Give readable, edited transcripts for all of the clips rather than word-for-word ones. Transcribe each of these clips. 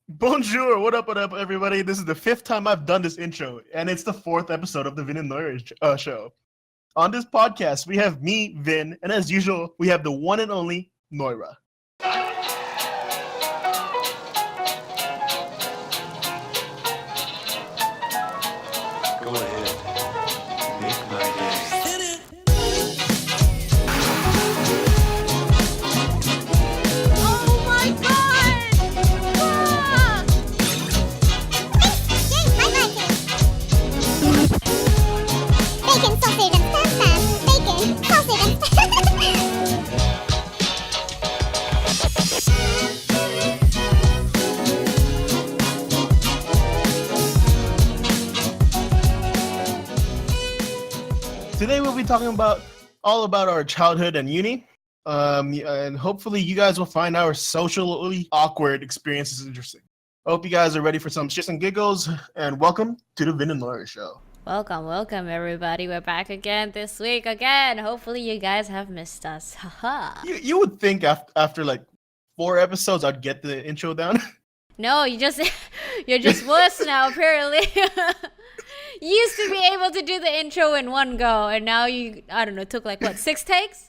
Bonjour, what up, everybody? This is the fifth time I've done this intro, and it's the fourth episode of the Vin and Noira Show. On this podcast, we have me, Vin, and as usual, we have the one and only Noira. Go ahead. Make my day. Oh my god! Ah! Bacon, sausage, and pasta. Bacon, sausage, and Today we'll be talking about all about our childhood and uni. And hopefully you guys will find our socially awkward experiences interesting. I hope you guys are ready for some shits and giggles, and welcome to the Vin and Noira Show. Welcome, everybody. We're back again this week again. Hopefully, you guys have missed us. Haha. You would think after like 4 episodes I'd get the intro down. No, you're just worse now. Apparently, you used to be able to do the intro in one go, and now took like what 6 takes.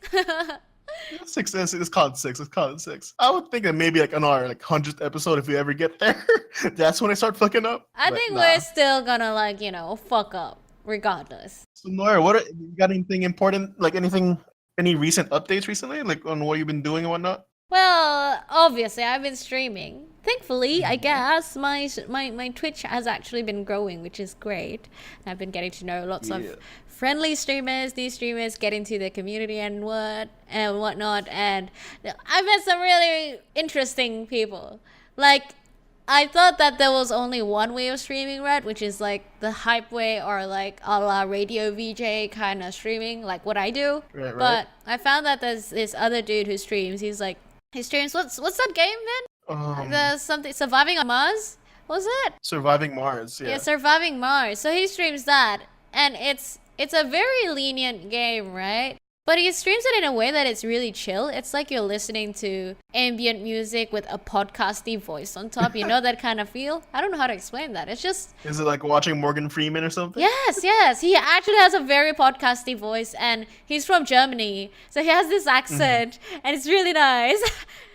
6. It's called 6. I would think that maybe like on our 100th episode, if we ever get there, that's when I start fucking up. I But think nah. we're still gonna fuck up regardless. So Noira, you got anything important? Like any recent updates recently, like on what you've been doing and whatnot? Well, obviously, I've been streaming. Thankfully, I guess my Twitch has actually been growing, which is great. I've been getting to know lots Yeah. of friendly streamers, new streamers, get into the community and whatnot. And I met some really interesting people. Like, I thought that there was only one way of streaming, right? Which is like the hype way, or like a la radio VJ kind of streaming, like what I do. Right. But I found that there's this other dude who streams. He streams what's that game, man? The something Surviving on Mars, was it? Surviving Mars. Yeah. Yeah, Surviving Mars. So he streams that, and it's a very lenient game, right? But he streams it in a way that it's really chill. It's like you're listening to ambient music with a podcasty voice on top. You know that kind of feel? I don't know how to explain that. It's just... Is it like watching Morgan Freeman or something? Yes. He actually has a very podcasty voice, and he's from Germany. So he has this accent, and it's really nice.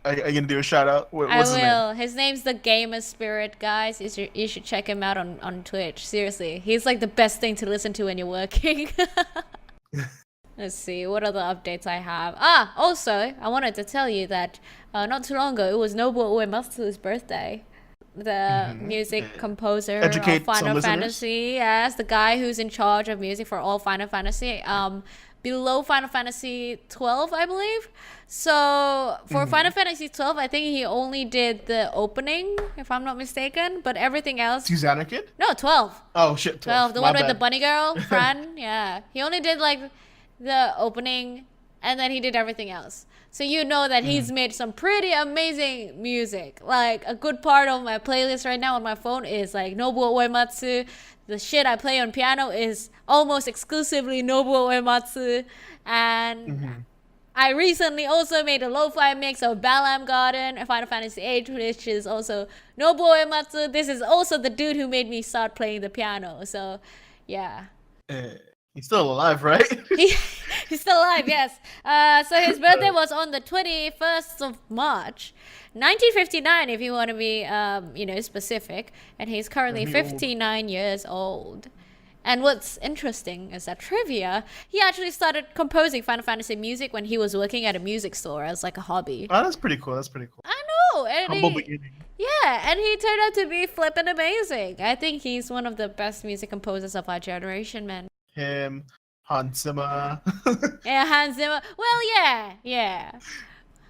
Are you gonna do a shout out? What's I his name? will. His name's the Gamer Spirit, guys. You should check him out on Twitch. Seriously. He's like the best thing to listen to when you're working. Let's see, what other updates I have. Also, I wanted to tell you that not too long ago, it was Nobuo Uematsu's birthday. The music composer Educate of some Final listeners. Fantasy. Yes, the guy who's in charge of music for all Final Fantasy. Below Final Fantasy 12, I believe. So, for Final Fantasy 12, I think he only did the opening, if I'm not mistaken. But everything else... Susanna Kid? No, 12. Oh shit, 12, the My one with bad. the bunny girl, Fran. Yeah, he only did like the opening, and then he did everything else. So you know that he's made some pretty amazing music. Like, a good part of my playlist right now on my phone is like Nobuo Uematsu. The shit I play on piano is almost exclusively Nobuo Uematsu. And I recently also made a lo-fi mix of Balam Garden and Final Fantasy VIII, which is also Nobuo Uematsu. This is also the dude who made me start playing the piano. So, yeah. He's still alive, right? He's still alive, yes. So his birthday was on the 21st of March, 1959, if you want to be, specific. And he's currently 59 years old. And what's interesting is that trivia, he actually started composing Final Fantasy music when he was working at a music store as like a hobby. Oh, that's pretty cool. I know. And Humble beginning. yeah, and he turned out to be flippin' amazing. I think he's one of the best music composers of our generation, man. Him, Hans Zimmer. Yeah, Hans Zimmer. Well, yeah.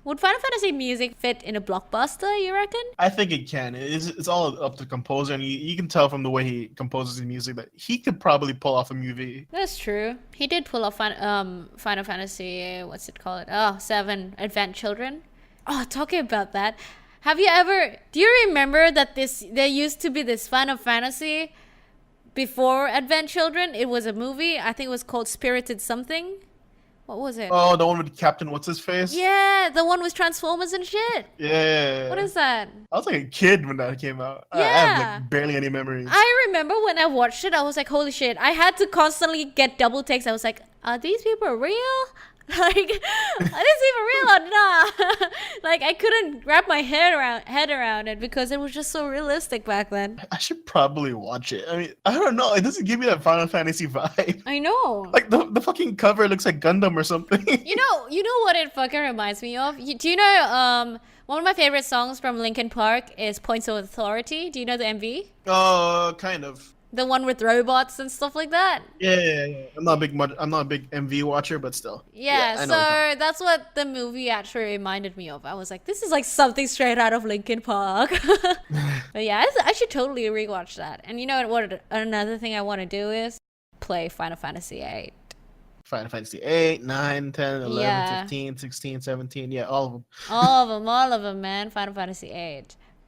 Would Final Fantasy music fit in a blockbuster, you reckon? I think it can. It's all up to the composer, and you can tell from the way he composes his music that he could probably pull off a movie. That's true. He did pull off Final Fantasy, what's it called? 7, Advent Children. Oh, talking about that. Do you remember that there used to be this Final Fantasy before Advent Children? It was a movie. I think it was called Spirited Something. What was it? Oh, the one with Captain What's His Face? Yeah, the one with Transformers and shit. Yeah. What is that? I was like a kid when that came out. I have Yeah. like barely any memories. I remember when I watched it, I was like, holy shit. I had to constantly get double takes. I was like, are these people real? Like, are these even real or not? Like, I couldn't wrap my head around it because it was just so realistic back then. I should probably watch it. I mean, I don't know. It doesn't give me that Final Fantasy vibe. I know. Like the fucking cover looks like Gundam or something. You know what it fucking reminds me of? Do you know, one of my favorite songs from Linkin Park is Points of Authority. Do you know the MV? Kind of. The one with robots and stuff like that? Yeah. I'm not a big MV watcher, but still. Yeah, I know what you're so that's what the movie actually reminded me of. I was like, this is like something straight out of Linkin Park. But yeah, I should totally rewatch that. And you know what? Another thing I want to do is play Final Fantasy VIII. Final Fantasy 8, 9, 10, 11, Yeah. 15, 16, 17. Yeah, all of them. all of them, man. Final Fantasy VIII.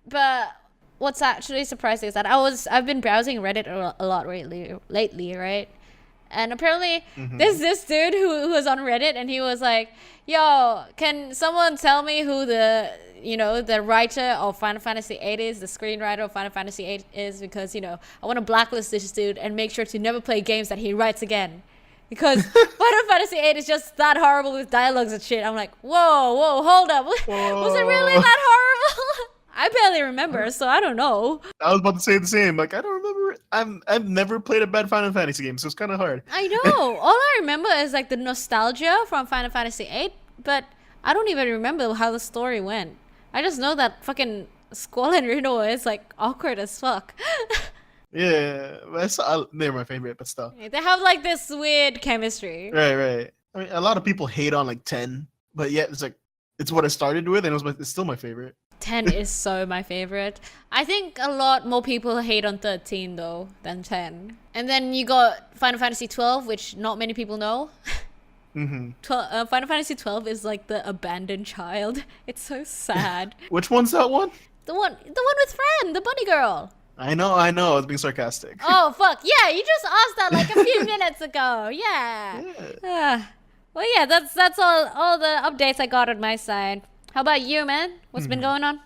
But what's actually surprising is that I've been browsing Reddit a lot lately, right? And apparently there's this dude who was on Reddit and he was like, yo, can someone tell me who the writer of Final Fantasy VIII is, the screenwriter of Final Fantasy VIII is, because, I want to blacklist this dude and make sure to never play games that he writes again. Because Final Fantasy VIII is just that horrible with dialogues and shit. I'm like, whoa, hold up. Was it really that horrible? I barely remember, so I don't know. I was about to say the same. Like, I don't remember it. I've never played a bad Final Fantasy game, so it's kind of hard. I know. All I remember is like the nostalgia from Final Fantasy VIII, but I don't even remember how the story went. I just know that fucking Squall and Reno is like awkward as fuck. Yeah, they're my favorite, but still. They have like this weird chemistry. Right. I mean, a lot of people hate on like 10, but yet it's what I started with, and it's still my favorite. 10 is so my favorite. I think a lot more people hate on 13 though than 10. And then you got Final Fantasy 12, which not many people know. Final Fantasy 12 is like the abandoned child. It's so sad. Which one's that one? The one with Fran, the bunny girl. I know. I was being sarcastic. Oh fuck yeah! You just asked that like a few minutes ago. Yeah. Well, yeah. That's all the updates I got on my side. How about you, man? What's been going on?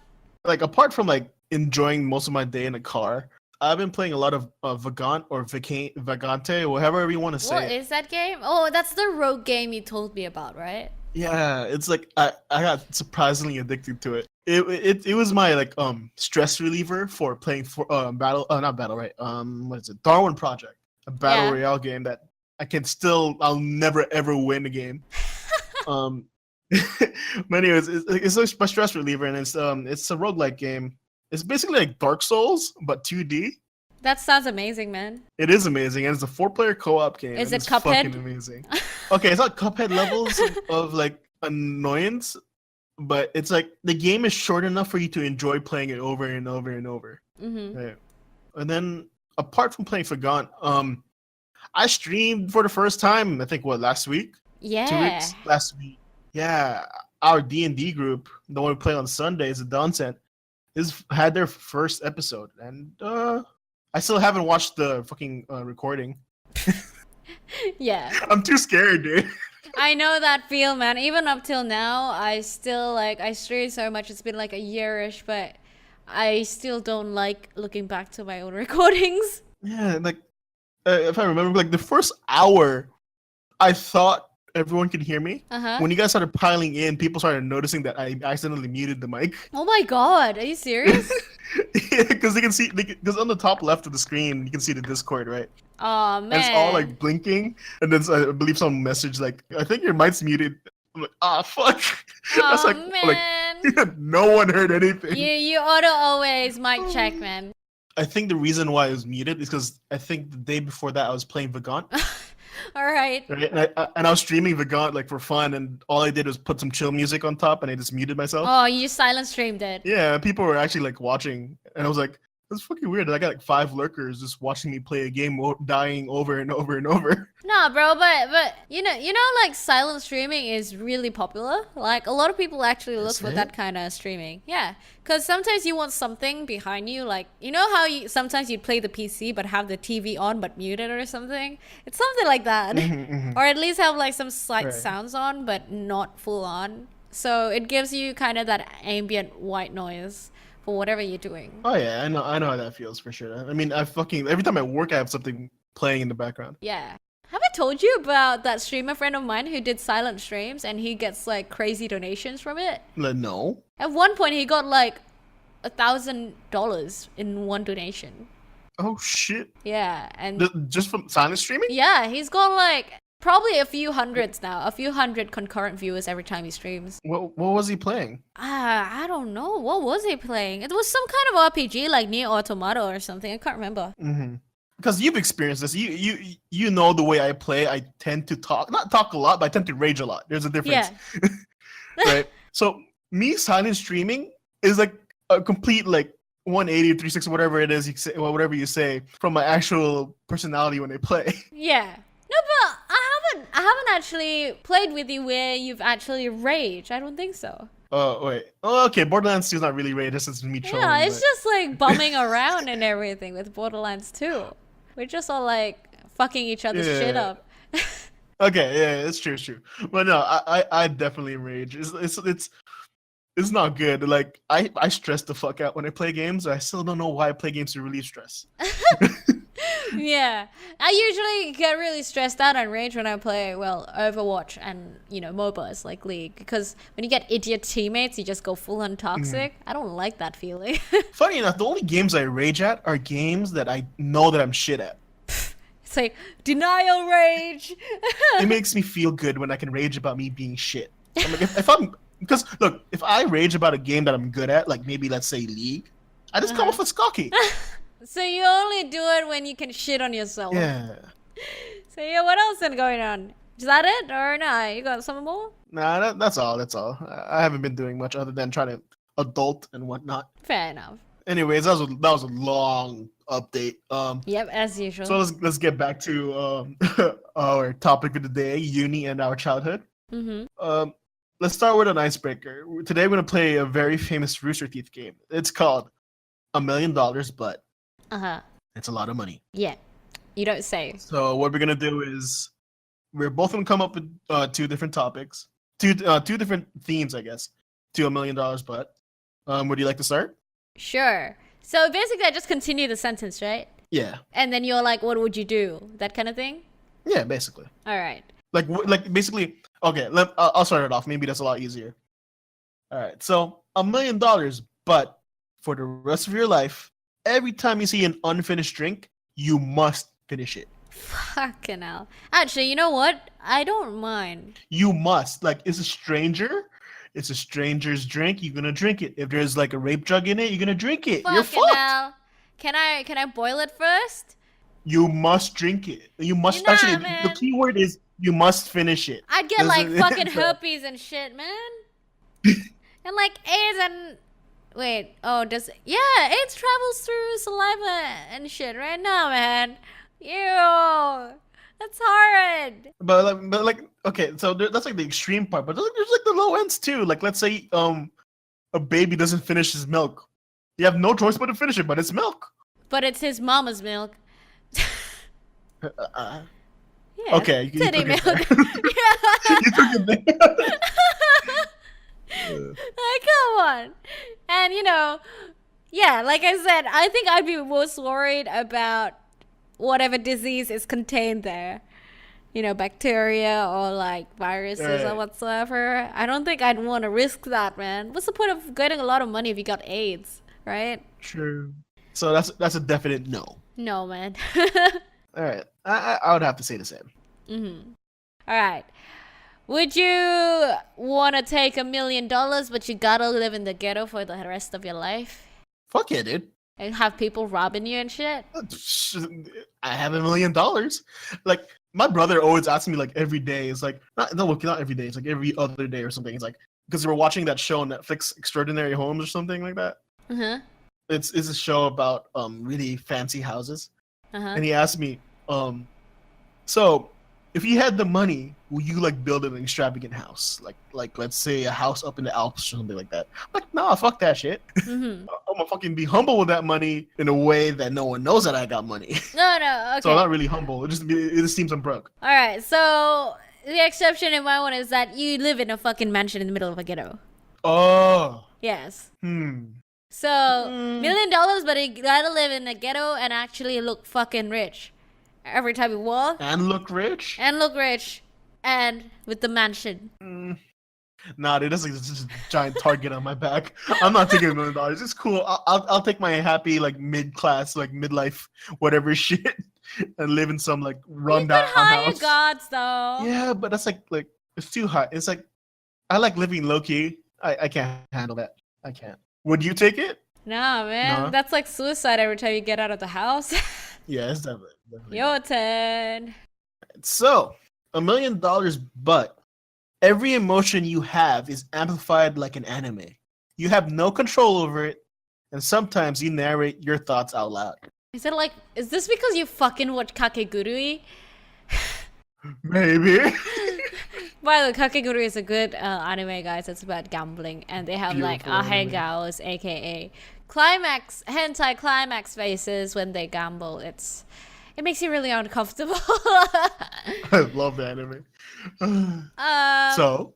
Like, apart from like enjoying most of my day in the car, I've been playing a lot of Vagant or Vagante, or however you want to say What it. is that game? Oh, that's the rogue game you told me about, right? Yeah, it's like I got surprisingly addicted to it. It was my like stress reliever for playing for not battle, right? What is it? Darwin Project, a battle royale game that I'll never ever win a game. But anyways, it's like my stress reliever, and it's a roguelike game. It's basically like Dark Souls but 2D. That sounds amazing, man. It is amazing, and it's a 4-player co-op game. Is and it it's Cuphead? Fucking amazing. Okay, it's not Cuphead levels of like annoyance, but it's like the game is short enough for you to enjoy playing it over and over and over. Right. And then apart from playing Vagant, I streamed for the first time. I think last week. 2 weeks last week. Yeah, our D&D group, the one we play on Sundays, the Dawn Sent, had their first episode, and I still haven't watched the fucking recording. Yeah. I'm too scared, dude. I know that feel, man. Even up till now, I still I stream so much. It's been like a year-ish, but I still don't like looking back to my own recordings. Yeah, like if I remember, like the first hour, I thought everyone could hear me. When you guys started piling in, people started noticing that I accidentally muted the mic. Oh my god, are you serious? Yeah, because they can see, because on the top left of the screen, you can see the Discord, right? Oh man. And it's all like blinking, and then I believe some message like, I think your mic's muted. I'm like, fuck. That's Oh like, man. no one heard anything. You ought to always mic check, man. I think the reason why it was muted is because I think the day before that I was playing Vagant. All right. Right? And I was streaming Vagant like for fun, and all I did was put some chill music on top, and I just muted myself. Oh, you silent streamed it. Yeah, people were actually like watching, and I was like, That's fucking weird. I got like 5 lurkers just watching me play a game, dying over and over and over. No, bro, but like silent streaming is really popular. Like a lot of people actually look Is for it? that kind of streaming. Yeah, because sometimes you want something behind you, like you know how you sometimes you'd play the PC but have the TV on but muted or something. It's something like that, or at least have like some slight Right. sounds on but not full on. So it gives you kind of that ambient white noise for whatever you're doing. Oh yeah, I know how that feels for sure. I mean, I fucking every time I work, I have something playing in the background. Yeah. Have I told you about that streamer friend of mine who did silent streams and he gets like crazy donations from it? Like, no. At one point, he got like $1,000 in one donation. Oh shit. Yeah, and Just from silent streaming? yeah, he's got like probably a few hundreds now, a few hundred concurrent viewers every time he streams. What was he playing? I don't know. What was he playing? It was some kind of RPG like Nier Automata or something. I can't remember. Mm-hmm. Because you've experienced this. You know the way I play. I tend to not talk a lot, but I tend to rage a lot. There's a difference. Yeah. Right? So me silent streaming is like a complete like 180, 360, whatever it is you say, whatever you say from my actual personality when I play. Yeah. No, but I haven't actually played with you where you've actually raged. I don't think so. Oh wait. Oh, okay. Borderlands 2 is not really rage. This is me trolling. Yeah, it's but- just like bumming around and everything with Borderlands 2. We're just all like fucking each other's shit Yeah. up. Okay, yeah, it's true, it's true. But no, I definitely rage. It's not good. Like I stress the fuck out when I play games. I still don't know why I play games to relieve stress. Yeah. I usually get really stressed out and rage when I play, well, Overwatch and, MOBAs like League. Because when you get idiot teammates, you just go full on toxic. I don't like that feeling. Funny enough, the only games I rage at are games that I know that I'm shit at. It's like, denial rage. It makes me feel good when I can rage about me being shit. I'm like, if I'm because look, if I rage about a game that I'm good at, like maybe let's say League, I just come off as cocky. So you only do it when you can shit on yourself. Yeah. So yeah, what else is going on? Is that it or nah? You got some more? Nah, that's all. That's all. I haven't been doing much other than trying to adult and whatnot. Fair enough. Anyways, that was a long update. Yep, as usual. So let's get back to our topic of the day, uni and our childhood. Mm-hmm. Let's start with an icebreaker. Today we're gonna play a very famous Rooster Teeth game. It's called $1 Million, but Uh-huh. it's a lot of money. Yeah. You don't say. So what we're gonna do is we're both gonna come up with 2 different topics, two different themes, I guess, to $1 Million, but would you like to start? Sure. So basically I just continue the sentence, right? Yeah, And then you're like, what would you do? That kind of thing? yeah, basically. All right. Like basically. Okay, I'll start it off. Maybe that's a lot easier. All right, so $1 million, but for the rest of your life, every time you see an unfinished drink, you must finish it. Fucking hell. Actually, you know what? I don't mind. You must. Like, it's a stranger's drink. You're gonna drink it. If there's like a rape drug in it, you're gonna drink it. You're Fucking fucked. hell. Can I boil it first? You must drink it. You must Nah, actually. man. The key word is you must finish it. I'd get This like is- fucking so- herpes and shit, man. And like AIDS and wait, AIDS travels through saliva and shit right now, man. Ew. That's horrid. But like, okay, so that's like the extreme part. But there's like the low ends too. Like, let's say a baby doesn't finish his milk. You have no choice but to finish it, but it's milk. But it's his mama's milk. Uh, Yeah. okay, you Titty took milk. it there. Yeah. You took it there. Like, come on. And yeah, like I said, I think I'd be most worried about whatever disease is contained there. Bacteria or like viruses or Right. whatsoever. I don't think I'd want to risk that, man. What's the point of getting a lot of money if you got AIDS, right? True. So that's a definite no. No, man. All right, I would have to say the same. All right. Would you want to take $1 million, but you gotta live in the ghetto for the rest of your life? Fuck yeah, dude. And have people robbing you and shit? I have $1 million. Like, my brother always asks me like every day. It's like not every day. It's like every other day or something. It's like because we're watching that show on Netflix, Extraordinary Homes or something like that. Uh-huh. it's a show about really fancy houses, Uh-huh. and he asked me, so if you had the money, will you like build an extravagant house, like let's say a house up in the Alps or something like that? I'm like, nah, fuck that shit. Mm-hmm. I'm gonna fucking be humble with that money in a way that no one knows that I got money. No, okay. So I'm not really humble. It just seems I'm broke. All right, so the exception in my one is that you live in a fucking mansion in the middle of a ghetto. Oh. Yes. So $1 Hmm. million, but you gotta live in a ghetto and actually look fucking rich every time you walk, And look rich. and look rich, and with the mansion. Nah, dude, that's like just a giant target on my back. I'm not taking $1 million. It's cool. I'll take my happy like mid-class, like midlife, whatever shit, and live in some like You rundown could hire house. gods though. Yeah, but that's like it's too high. It's like I like living low key. I can't handle that. I can't. Would you take it? Nah, man, Nah. that's like suicide every time you get out of the house. Yeah, it's definitely. Your turn. So, $1 million, but every emotion you have is amplified like an anime. You have no control over it, and sometimes you narrate your thoughts out loud. Is this because you fucking watch Kakegurui? Maybe. By the way, Kakegurui is a good anime, guys. It's about gambling, and they have like Beautiful anime. ahegaos, aka climax, hentai climax faces when they gamble. It makes you really uncomfortable. I love the anime. So,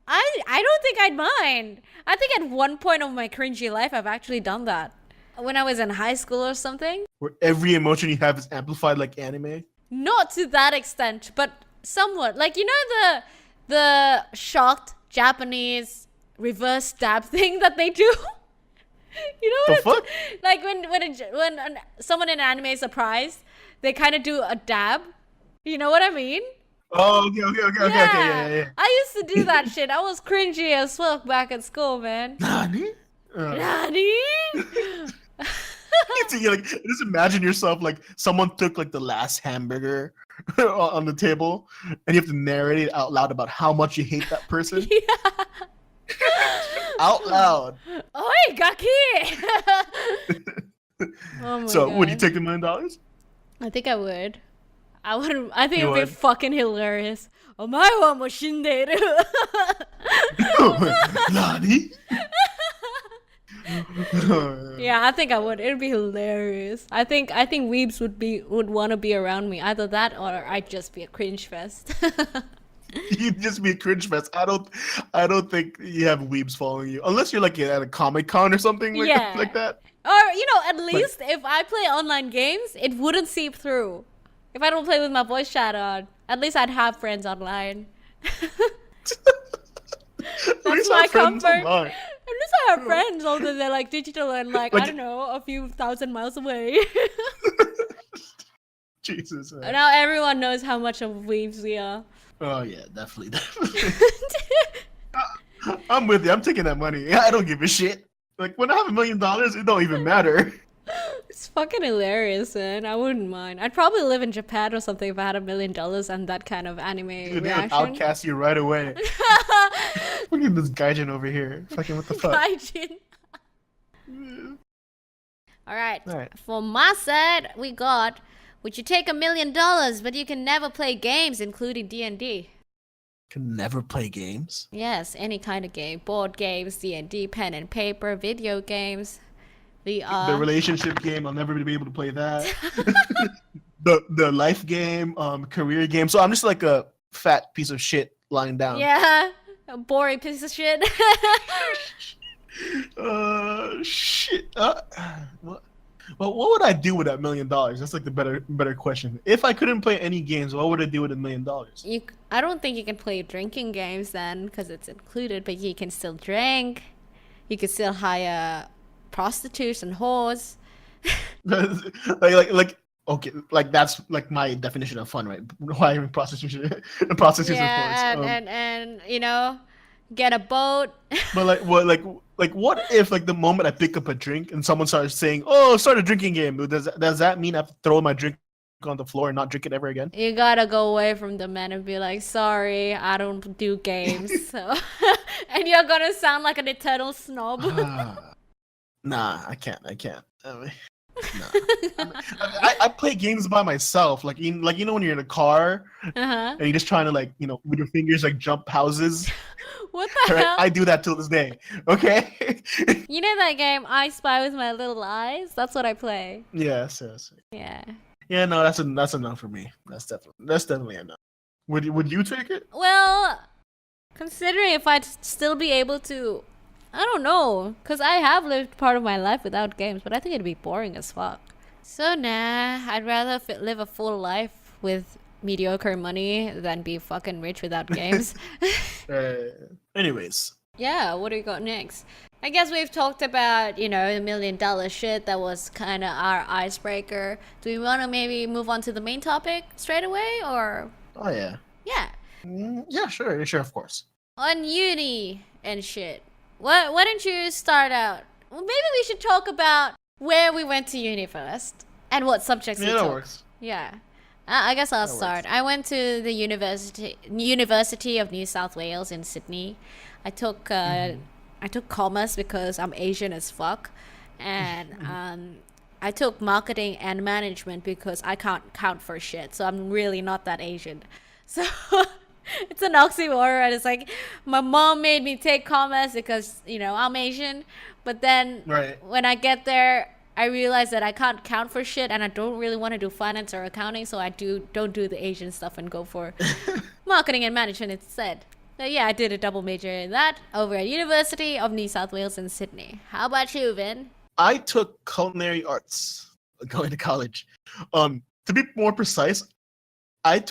I don't think I'd mind. I think at one point of my cringy life, I've actually done that. When I was in high school or something. where every emotion you have is amplified like anime. Not to that extent, but somewhat. Like, you know the shocked Japanese reverse stab thing that they do? You know The what? fuck? Like when someone in anime is surprised, they kind of do a dab. You know what I mean? Oh, okay, yeah. I used to do that shit. I was cringy as fuck back at school, man. Nani? Nani? Like, just imagine yourself like someone took like the last hamburger on the table, and you have to narrate it out loud about how much you hate that person. Yeah. Out loud. Oi, Gaki! Oh my So, would you God. take the $1 million? I think I would. I would. I think You it would be would? fucking hilarious. Omae wa mo shinderu. Nani? Yeah, I think I would. It'd be hilarious. I think weebs would want to be around me. Either that or I'd just be a cringe fest. You'd just be a cringe fest. I don't think you have weebs following you unless you're like at a Comic Con or something like, Yeah. like that. Or at least if I play online games, it wouldn't seep through. If I don't play with my voice chat on, at least I'd have friends online. That's my comfort. Online. At least I have friends, although they're like digital and like I don't know, a few thousand miles away. Jesus. Man. Now everyone knows how much of weebs we are. Oh yeah, definitely. I'm with you. I'm taking that money. I don't give a shit. Like when I have $1 million, it don't even matter. It's fucking hilarious, man. I wouldn't mind. I'd probably live in Japan or something if I had $1 million and that kind of anime Dude, they would reaction. outcast you right away. Look at this gaijin over here. Fucking what the fuck? Gaijin. All right. Alright. For my side, we got, would you take $1 million, but you can never play games, including D&D? Can never play games. Yes, any kind of game. Board games, D&D, pen and paper, video games, VR. The relationship game, I'll never be able to play that. the life game, career game. So I'm just like a fat piece of shit lying down. Yeah, a boring piece of shit. Shit. What? Well, what would I do with that $1 million? That's like the better question. If I couldn't play any games, what would I do with $1 million? I don't think you can play drinking games then, because it's included. But you can still drink. You can still hire prostitutes and whores. like okay, like that's like my definition of fun, right? Hiring prostitution, prostitutes Yeah, and whores. and you know, get a boat. But what if like the moment I pick up a drink and someone starts saying, "Oh, start a drinking game," does that mean I have to throw my drink on the floor and not drink it ever again? You gotta go away from the men and be like, sorry, I don't do games. So, and you're gonna sound like an eternal snob. Nah, I can't. Nah. I play games by myself, like you know when you're in a car Uh-huh. and you're just trying to like with your fingers like jump houses. What the Right? hell? I do that till this day. Okay. You know that game I Spy with My Little Eyes? That's what I play. Yes. Yeah. Yeah. No, that's enough for me. That's definitely enough. Would you take it? Well, considering if I'd still be able to, I don't know, because I have lived part of my life without games, but I think it'd be boring as fuck. So nah, I'd rather live a full life with mediocre money than be fucking rich without games. Anyways. Yeah, what do you got next? I guess we've talked about, the $1 million shit that was kind of our icebreaker. Do we want to maybe move on to the main topic straight away, or? Oh yeah. Yeah. Yeah, sure, of course. On uni and shit. Why don't you start out? Well, maybe we should talk about where we went to uni first and what subjects we Yeah, took. that works. Yeah. I guess I'll That start. works. I went to the University of New South Wales in Sydney. I took commerce because I'm Asian as fuck, and I took marketing and management because I can't count for shit. So I'm really not that Asian. So it's an oxymoron. It's like my mom made me take commerce because I'm Asian, but then Right. when I get there, I realize that I can't count for shit, and I don't really want to do finance or accounting, so I don't do the Asian stuff and go for marketing and management instead. So yeah, I did a double major in that over at University of New South Wales in Sydney. How about you, Vin? I took culinary arts going to college. To be more precise, I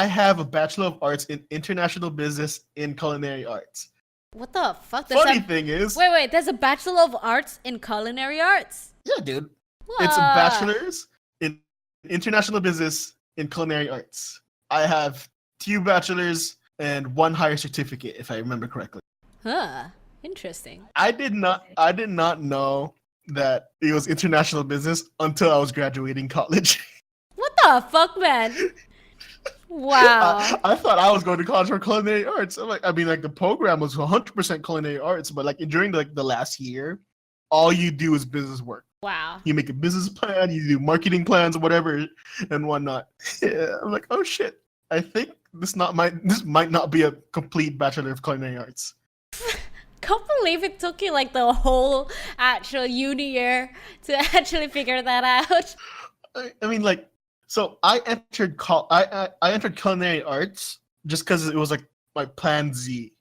have a Bachelor of Arts in International Business in Culinary Arts. What the fuck? Funny thing is, Wait, there's a Bachelor of Arts in Culinary Arts? yeah, dude, it's a What? bachelor's in International Business in Culinary Arts. I have 2 bachelors and 1 higher certificate, if I remember correctly. Huh. Interesting. I did not know that it was international business until I was graduating college. What the fuck, man? Wow. I thought I was going to college for culinary arts. The program was 100% culinary arts, but like during the last year, all you do is business work. Wow. You make a business plan, you do marketing plans, whatever, and whatnot. Yeah, I'm like, oh shit. I think this might not be a complete Bachelor of Culinary Arts. Can't believe it took you like the whole actual uni year to actually figure that out. I mean, like, so I entered I entered culinary arts just because it was like my plan Z.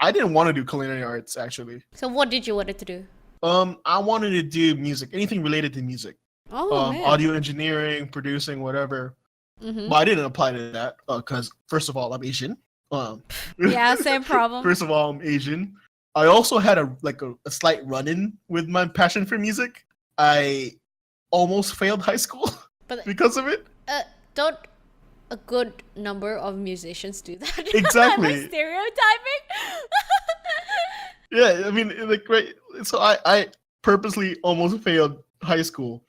I didn't want to do culinary arts actually. So what did you want it to do? I wanted to do music, anything related to music, Oh, man. audio engineering, producing, whatever. Mhm. But I didn't apply to that because first of all, I'm Asian. Yeah, same problem. First of all, I'm Asian. I also had a slight run-in with my passion for music. I almost failed high school But because of it. don't a good number of musicians do that? Exactly. Am I stereotyping? Yeah, I mean, like, right. So I purposely almost failed high school,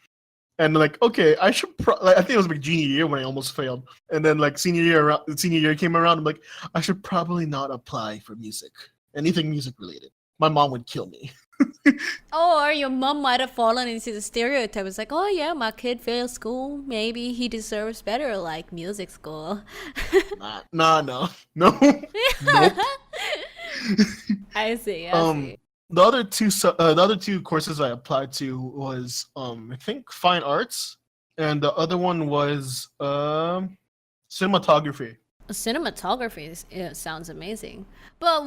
and like, okay, I should. I think it was my junior year when I almost failed, and then like senior year came around. I'm like, I should probably not apply for music, anything music related. My mom would kill me. Or your mom might have fallen into the stereotype. It's like, oh yeah, my kid failed school. Maybe he deserves better, like music school. No. Nope. I see. The other two courses I applied to was I think fine arts, and the other one was cinematography. Cinematography sounds amazing. But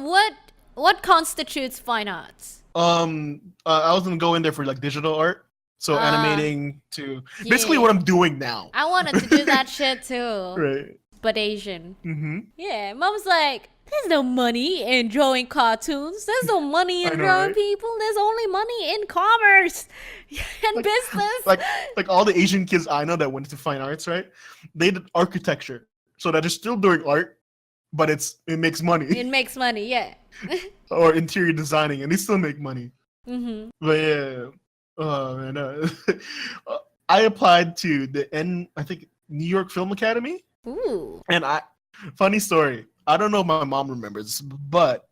what constitutes fine arts? I was gonna go in there for like digital art, so animating to basically yeah. what I'm doing now. I wanted to do that shit too. Right. But Asian. Mm-hmm. Yeah, mom's like, there's no money in drawing cartoons. There's no money in I know, drawing right? people. There's only money in commerce and business. Like all the Asian kids I know that went to fine arts, right? They did architecture, so that they're still doing art, but it makes money. It makes money, yeah. Or interior designing, and they still make money. Mm-hmm. But yeah, man, I applied to I think New York Film Academy, Ooh. and funny story. I don't know if my mom remembers, but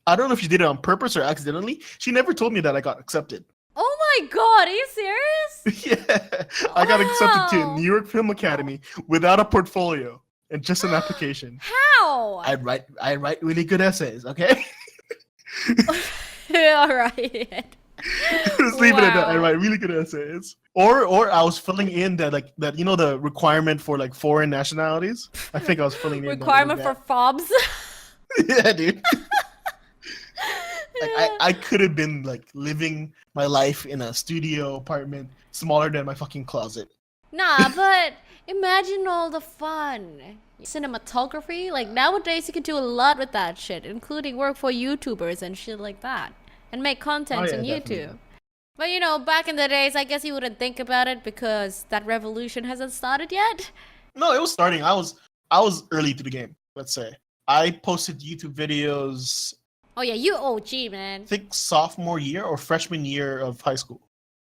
I don't know if she did it on purpose or accidentally. She never told me that I got accepted. Oh my god, are you serious? Yeah, I got accepted to Wow. New York Film Academy without a portfolio and just an application. How? I write really good essays. Okay, All right. just leave it at that. I Wow. write really good essays. Or I was filling in that the requirement for like foreign nationalities. I think I was filling in Requirement for that. fobs. Yeah, dude. Like I could have been like living my life in a studio apartment smaller than my fucking closet. Nah, but imagine all the fun. Cinematography, like nowadays you can do a lot with that shit, including work for YouTubers and shit like that. And make content Oh, yeah, on definitely. YouTube. But you know, back in the days, I guess you wouldn't think about it because that revolution hasn't started yet. No, it was starting. I was early to the game, let's say. I posted YouTube videos Oh yeah, you OG, man. I think sophomore year or freshman year of high school.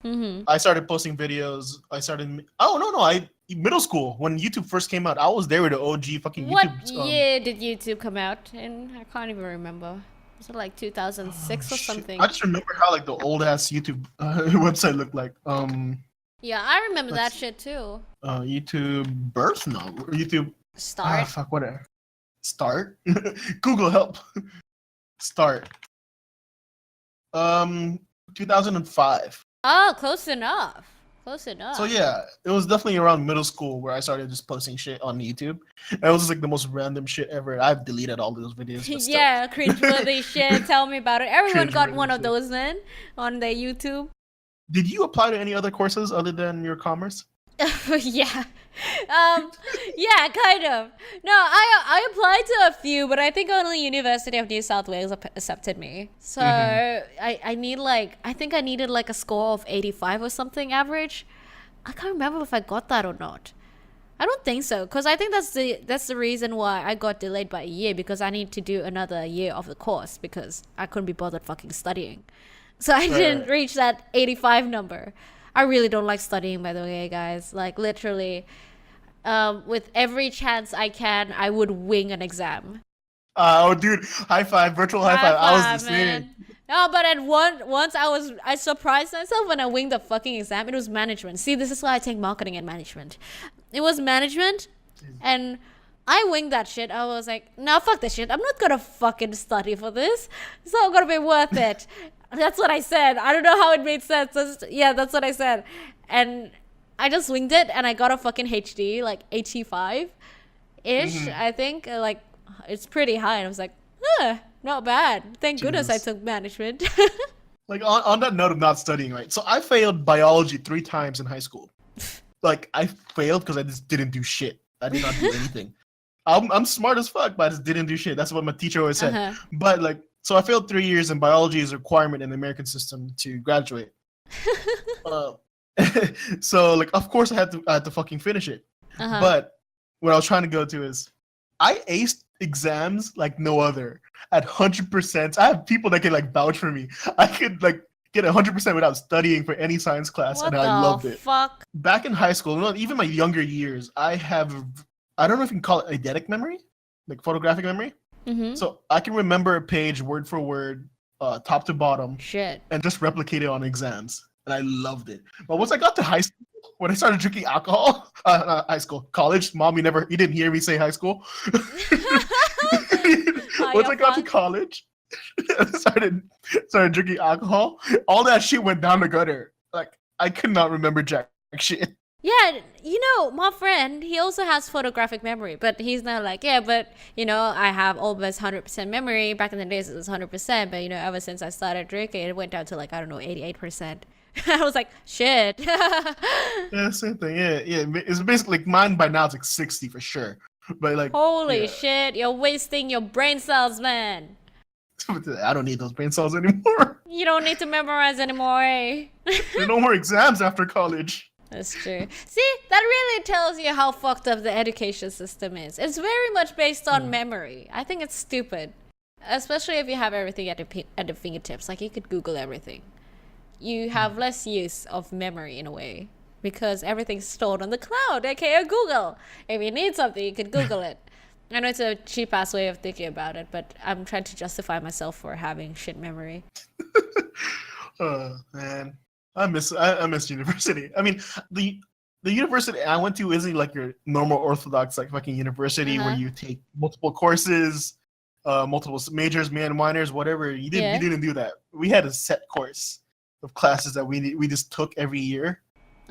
Mm-hmm. I started posting videos. Middle school when YouTube first came out. I was there with the OG fucking What YouTube. year did YouTube come out in? I can't even remember. Was it like 2006 or Shit. something? I just remember how like the old ass YouTube website looked like. Yeah, I remember that Let's- shit too. YouTube birth no YouTube. Start. Fuck whatever. Start. Google help. Start. 2005. Oh, close enough. Close enough. So yeah, it was definitely around middle school where I started just posting shit on YouTube. And it was just like the most random shit ever. I've deleted all those videos. But still. Yeah, cringeworthy shit. Tell me about it. Everyone got Cringeworthy one of shit. those, man, on their YouTube. Did you apply to any other courses other than your commerce? Yeah. Yeah, kind of. No, I applied to a few, but I think only University of New South Wales accepted me. So I need I think I needed like a score of 85 or something average. I can't remember if I got that or not. I don't think so, because I think that's the reason why I got delayed by a year, because I need to do another year of the course because I couldn't be bothered fucking studying. So I didn't reach that 85 number. I really don't like studying, by the way, guys. Like literally, with every chance I can, I would wing an exam. Oh, dude, high five, virtual high five. I was the same. Man. No, but at once I surprised myself when I winged the fucking exam. It was management. See, this is why I take marketing and management. It was management, and I winged that shit. I was like, nah, fuck this shit. I'm not gonna fucking study for this. It's not gonna be worth it. That's what I said. I don't know how it made sense. That's what I said. And I just winged it, and I got a fucking HD, like 85-ish, I think. Like, it's pretty high. And I was like, not bad. Thank goodness I Jesus. took management. Like on that note of not studying, right? So I failed biology 3 times in high school. Like I failed because I just didn't do shit. I did not do anything. I'm smart as fuck, but I just didn't do shit. That's what my teacher always said. Uh-huh. But like, so I failed 3 years, and biology is a requirement in the American system to graduate. So like, of course I had to fucking finish it. Uh-huh. But what I was trying to go to is, I aced exams like no other at 100%. I have people that can like vouch for me. I could like get 100% without studying for any science class, What and I loved the it. fuck? Back in high school, no, even my younger years, I don't know if you can call it eidetic memory, like photographic memory. Mm-hmm. So I can remember a page word for word, top to bottom, Shit. and just replicate it on exams, and I loved it. But once I got to high school, when I started drinking alcohol, not high school, college, mom, you didn't hear me say high school. Once I got to college, I started drinking alcohol, all that shit went down the gutter. Like I could not remember jack shit. Yeah, you know, my friend, he also has photographic memory, but he's not like, yeah, but, you know, I have almost 100% memory. Back in the days, it was 100%, but, you know, ever since I started drinking, it went down to like, I don't know, 88%. I was like, shit. Yeah, same thing. Yeah. It's basically like mine by now. It's like 60 for sure. But like, Holy yeah. shit, you're wasting your brain cells, man. I don't need those brain cells anymore. You don't need to memorize anymore, eh? There are no more exams after college. That's true. See, that really tells you how fucked up the education system is. It's very much based on memory. I think it's stupid. Especially if you have everything at the fingertips. Like, you could Google everything. You have less use of memory in a way. Because everything's stored on the cloud, aka Google. If you need something, you could Google it. I know it's a cheap ass way of thinking about it, but I'm trying to justify myself for having shit memory. Oh man, I miss university. I mean, the university I went to isn't like your normal orthodox like fucking university where you take multiple courses, multiple majors, minors, whatever. You didn't do that. We had a set course of classes that we just took every year.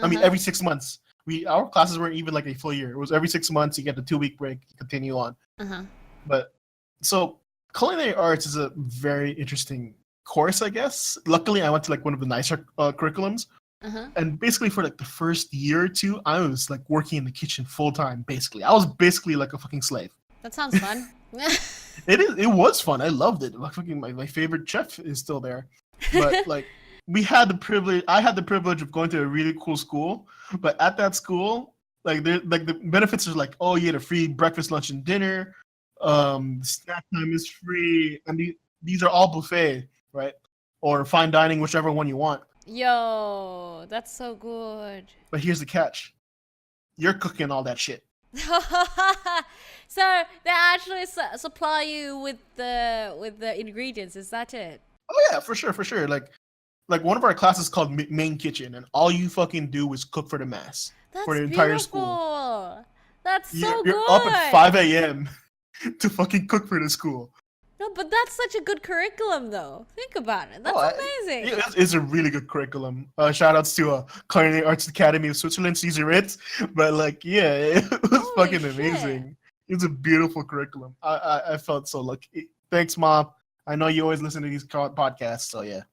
I mean, every 6 months. Our classes weren't even like a full year. It was every 6 months. You get the 2-week break. You continue on. But so culinary arts is a very interesting course, I guess. Luckily, I went to like one of the nicer curriculums. And basically, for like the first year or two, I was like working in the kitchen full time. Basically, I was basically like a fucking slave. That sounds fun. It was fun. I loved it. Like fucking my favorite chef is still there. But like I had the privilege of going to a really cool school. But at that school, like the benefits are like, oh, you get a free breakfast, lunch, and dinner. Snack time is free, and these are all buffet, right? Or fine dining, whichever one you want. Yo, that's so good. But here's the catch: you're cooking all that shit. So they actually supply you with the ingredients. Is that it? Oh yeah, for sure. Like one of our classes is called main kitchen, and all you fucking do is cook for the mass for the entire school. That's so you're good. up at 5 a.m. to fucking cook for the school. No, but that's such a good curriculum, though. Think about it. That's amazing. It's a really good curriculum. Shout outs to Culinary Arts Academy of Switzerland, Caesar Ritz. But like, yeah, it was fucking amazing. It's a beautiful curriculum. I felt so lucky. Thanks, Mom. I know you always listen to these podcasts, so yeah.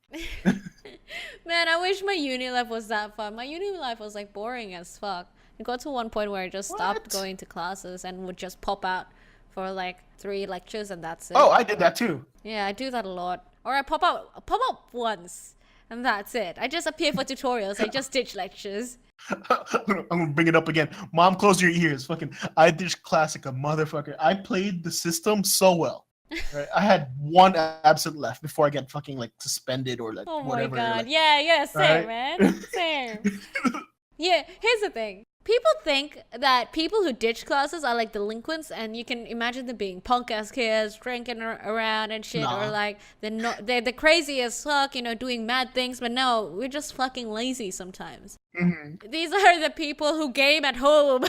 Man, I wish my uni life was that fun. My uni life was like boring as fuck. It got to one point where I just stopped going to classes and would just pop out for like 3 lectures and that's it. Oh, I did that too. Yeah, I do that a lot. Or I pop up once and that's it. I just appear for tutorials. I just ditch lectures. I'm gonna bring it up again. Mom, close your ears. Fucking, I ditched class like a motherfucker. I played the system so well. Right? I had one absent left before I get fucking like suspended or like whatever. Oh my god. Like, yeah, same, right? man. Same. Yeah, here's the thing. People think that people who ditch classes are like delinquents, and you can imagine them being punk ass kids, drinking around and shit, or like they're the crazy as fuck, doing mad things. But no, we're just fucking lazy sometimes. These are the people who game at home.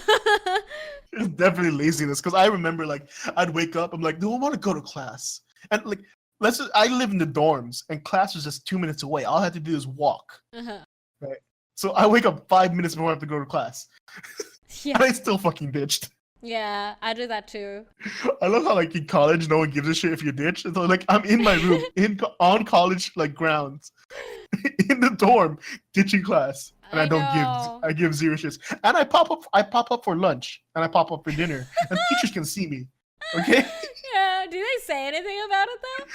It's definitely laziness, because I remember like I'd wake up, I'm like, do I want to go to class? And like, I live in the dorms, and class was just 2 minutes away. All I had to do is walk. Right. So I wake up 5 minutes before I have to go to class. Yeah. And I still fucking ditched. Yeah, I do that too. I love how like in college, no one gives a shit if you ditch. So like I'm in my room on college like grounds, in the dorm, ditching class, and I give 0 shits. And I pop up for lunch, and I pop up for dinner, and teachers can see me. Okay. Yeah. Do they say anything about it though?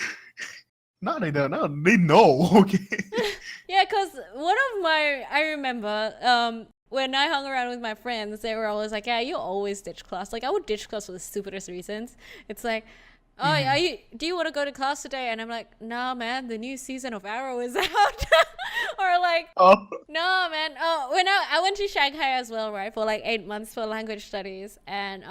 No, they don't. No, they know. Okay. Yeah, because I remember when I hung around with my friends, they were always like, yeah, you always ditch class. Like, I would ditch class for the stupidest reasons. It's like, oh, do you want to go to class today? And I'm like, no, man, the new season of Arrow is out. Or like, no, man. Oh, when I went to Shanghai as well, right, for like 8 months for language studies. And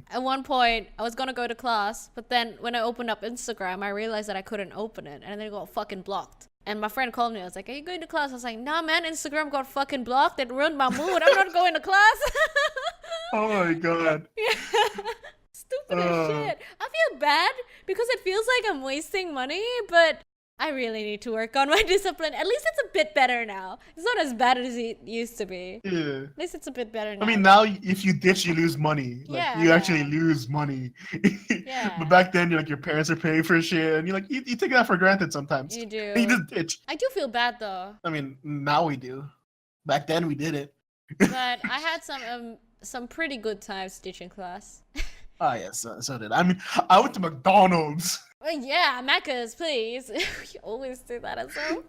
at one point, I was going to go to class. But then when I opened up Instagram, I realized that I couldn't open it. And then it got fucking blocked. And my friend called me. I was like, are you going to class? I was like, nah, man, Instagram got fucking blocked. It ruined my mood. I'm not going to class. Oh my god. Yeah. Stupid as shit. I feel bad because it feels like I'm wasting money, but I really need to work on my discipline. At least it's a bit better now. It's not as bad as it used to be. Yeah. At least it's a bit better now. I mean, now if you ditch, you lose money. Like, you actually lose money. Yeah. But back then, your parents are paying for shit, and you take that for granted sometimes. You do. And you just ditch. I do feel bad though. I mean, now we do. Back then, we did it. But I had some pretty good times ditching class. Oh, yes, so did I. I mean, I went to McDonald's. Well, yeah, Macca's, please. You always do that as well.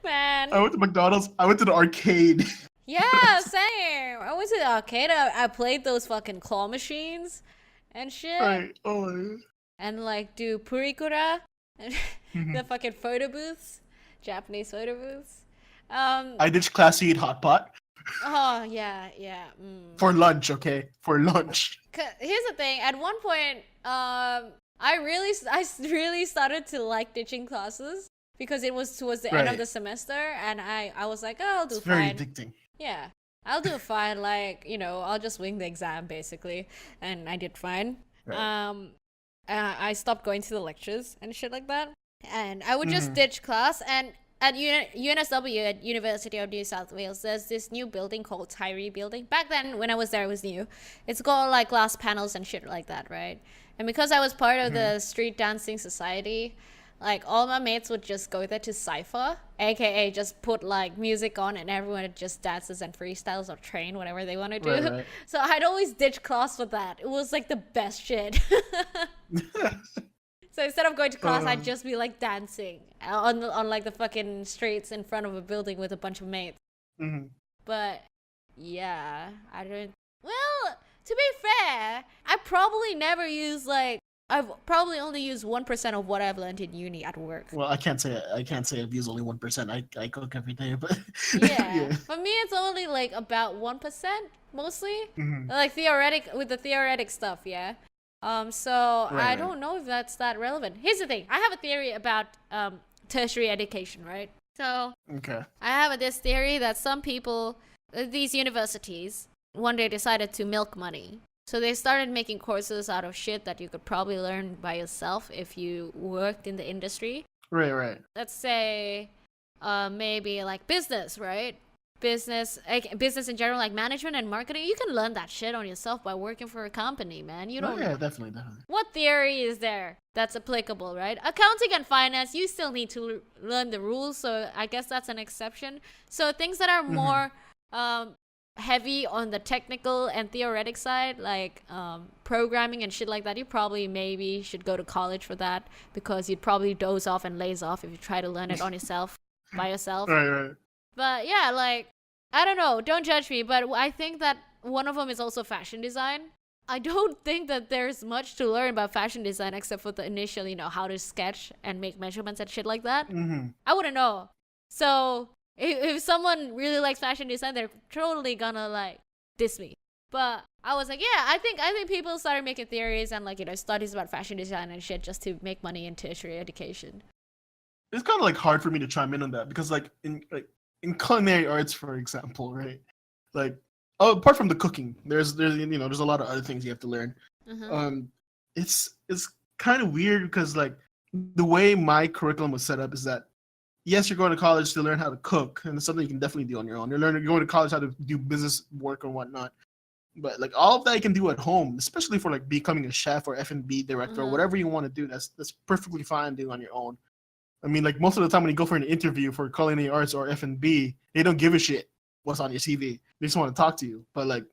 Man. I went to McDonald's. I went to the arcade. Yeah, same. I went to the arcade. I played those fucking claw machines and shit. Right. Oh, yeah. And like do purikura. The fucking photo booths. Japanese photo booths. I ditched class to eat hot pot. Oh yeah. For lunch, okay? For lunch. Here's the thing. At one point, I really started to like ditching classes because it was towards the end of Right. the semester, and I was like, oh, I'll do It's very fine. addicting. Yeah, I'll do fine. Like, I'll just wing the exam basically, and I did fine. Right. I stopped going to the lectures and shit like that, and I would just Mhm. ditch class. And at UNSW, at University of New South Wales, there's this new building called Tyree Building. Back then, when I was there, it was new. It's got like glass panels and shit like that, right? And because I was part of the street dancing society, like all my mates would just go there to cypher, aka just put like music on and everyone just dances and freestyles or train whatever they want to do. Right. So I'd always ditch class for that. It was like the best shit. So instead of going to class, I'd just be like dancing on like the fucking streets in front of a building with a bunch of mates. Mhm. But yeah, I don't. Well, to be fair, I probably never use like I've probably only used 1% of what I've learned in uni at work. Well, I can't say I've used only 1%. I cook every day, but Yeah. For me, it's only like about 1% mostly. Mhm. Like theoretic stuff, yeah. So I Right. don't know if that's that relevant. Here's the thing. I have a theory about tertiary education, right? So Okay. I have this theory that some people, these universities, one day decided to milk money. So they started making courses out of shit that you could probably learn by yourself if you worked in the industry. Right. Let's say maybe like business, right? Business in general, like management and marketing. You can learn that shit on yourself by working for a company, man. You Oh, don't yeah, definitely. What theory is there that's applicable, right? Accounting and finance, you still need to learn the rules, so I guess that's an exception. So things that are more heavy on the technical and theoretic side, like programming and shit like that, you probably maybe should go to college for that, because you'd probably doze off and laze off if you try to learn it on yourself, by yourself. Right. But yeah, like, I don't know, don't judge me, but I think that one of them is also fashion design. I don't think that there's much to learn about fashion design except for the initial, how to sketch and make measurements and shit like that. Mm-hmm. I wouldn't know. So if someone really likes fashion design, they're totally gonna like diss me. But I was like, yeah, I think people started making theories and like, studies about fashion design and shit just to make money in tertiary education. It's kind of like hard for me to chime in on that because like in culinary arts, for example, right? Like, apart from the cooking, there's a lot of other things you have to learn. It's kind of weird because like the way my curriculum was set up is that yes, you're going to college to learn how to cook, and it's something you can definitely do on your own. You're going to college how to do business work or whatnot. But like all of that you can do at home, especially for like becoming a chef or F&B director or whatever you want to do. That's perfectly fine doing on your own. I mean, like most of the time when you go for an interview for culinary arts or F&B, they don't give a shit what's on your CV. They just want to talk to you. But like,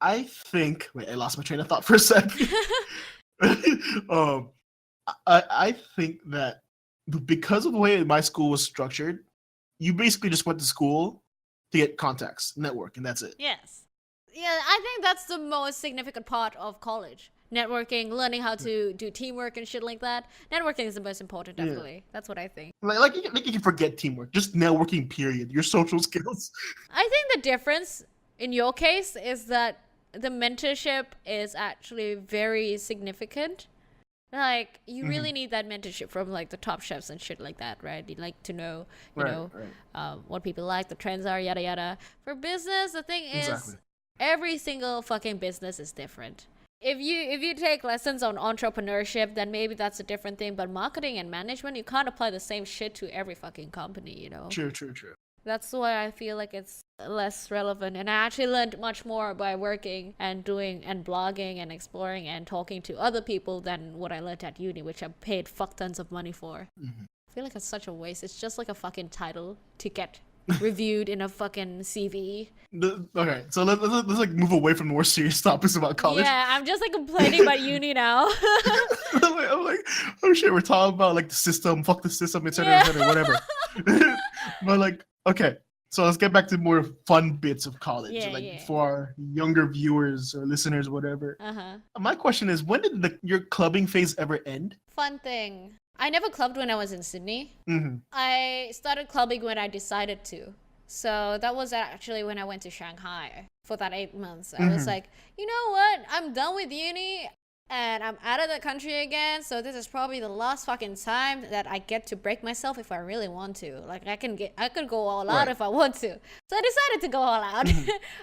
I think, wait, I lost my train of thought for a sec. I think that because of the way my school was structured, you basically just went to school to get contacts, network, and that's it. Yes. Yeah, I think that's the most significant part of college. Networking, learning how to do teamwork and shit like that. Networking is the most important, definitely. Yeah. That's what I think. Like you can forget teamwork, just networking, period. Your social skills. I think the difference in your case is that the mentorship is actually very significant. Like, you really need that mentorship from like the top chefs and shit like that, right? You like to know, what people like, the trends are, yada yada. For business, the thing is, every single fucking business is different. If you take lessons on entrepreneurship, then maybe that's a different thing. But marketing and management, you can't apply the same shit to every fucking company, True. That's why I feel like it's less relevant. And I actually learned much more by working and doing and blogging and exploring and talking to other people than what I learned at uni, which I paid fuck tons of money for. I feel like it's such a waste. It's just like a fucking title to get reviewed in a fucking CV. Okay, so let's like move away from more serious topics about college. Yeah, I'm just like complaining about uni now. I'm like, oh shit, we're talking about like the system, fuck the system, etc., whatever. But like, okay, so let's get back to more fun bits of college, for our younger viewers or listeners, whatever. My question is, when did your clubbing phase ever end? Fun thing. I never clubbed when I was in Sydney. I started clubbing when I decided to. So that was actually when I went to Shanghai for that 8 months. I was like, you know what? I'm done with uni and I'm out of the country again. So this is probably the last fucking time that I get to break myself if I really want to. Like I could go all out if I want to. So I decided to go all out.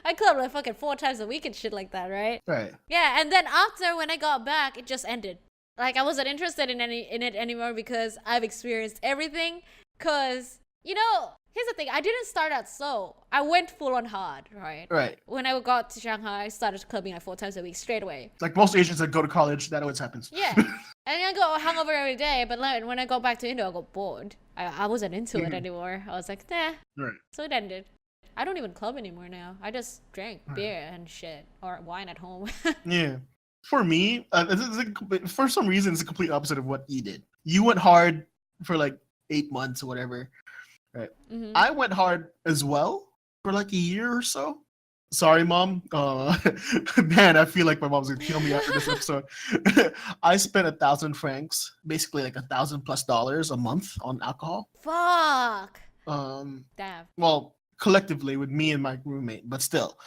I clubbed like fucking 4 times a week and shit like that, right? Right. Yeah, and then after when I got back, it just ended. Like I wasn't interested in it anymore because I've experienced everything. Cause you know, here's the thing. I didn't start out slow. I went full on hard, right? Right. When I got to Shanghai, I started clubbing like 4 times a week straight away. Like most Asians that go to college, that always happens. Yeah. And I go hungover every day, but like, when I got back to Indo, I got bored. I wasn't into it anymore. I was like, nah. Right. So it ended. I don't even club anymore now. I just drink beer and shit or wine at home. Yeah. For me, for some reason, it's the complete opposite of what you did. You went hard for like 8 months or whatever. Right. I went hard as well for like a year or so. Sorry, Mom. Man, I feel like my mom's gonna kill me after this episode. I spent 1,000 francs, basically like $1,000+ a month on alcohol. Fuck. Damn. Well, collectively with me and my roommate, but still,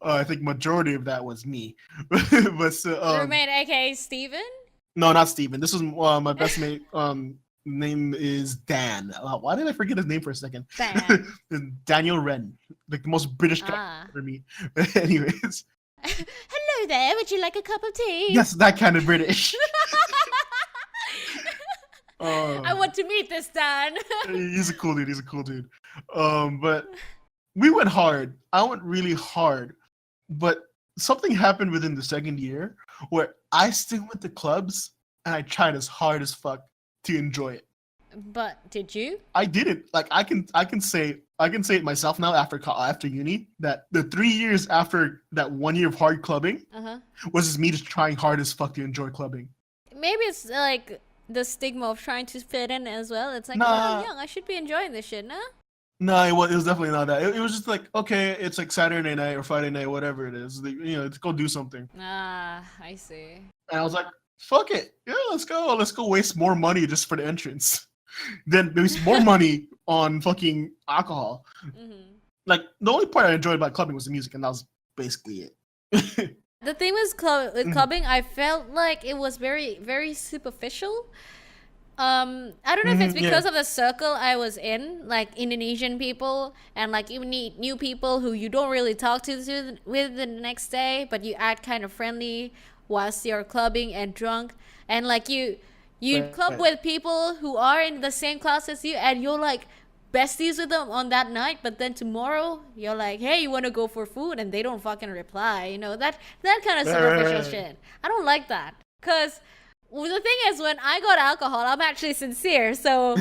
I think majority of that was me. But still, roommate, aka Steven? No, not Steven. This was my best mate. Name is Dan. Why did I forget his name for a second? Dan. Daniel Wren, like the most British guy for me. Anyways. Hello there. Would you like a cup of tea? Yes, that kind of British. I want to meet this Dan. He's a cool dude. But we went hard. I went really hard. But something happened within the second year where I still went to clubs and I tried as hard as fuck to enjoy it. But did you? I didn't. Like I can say it myself now after uni that the 3 years after that 1 year of hard clubbing was just me just trying hard as fuck to enjoy clubbing. Maybe it's like the stigma of trying to fit in as well. It's like, oh, I'm young. I should be enjoying this shit, no? No, it was definitely not that. It was just like, okay, it's like Saturday night or Friday night, whatever it is. Let's go do something. I see. And I was like, fuck it. Yeah, let's go. Let's go waste more money just for the entrance. Then waste more money on fucking alcohol. Like, the only part I enjoyed about clubbing was the music, and that was basically it. The thing with clubbing, I felt like it was very, very superficial. I don't know if it's because of the circle I was in, like Indonesian people, and like you meet new people who you don't really talk with the next day, but you act kind of friendly whilst you're clubbing and drunk, and like you club with people who are in the same class as you, and you're like besties with them on that night, but then tomorrow you're like, hey, you want to go for food, and they don't fucking reply. You know, that kind of superficial shit. I don't like that, because the thing is, when I got alcohol, I'm actually sincere. So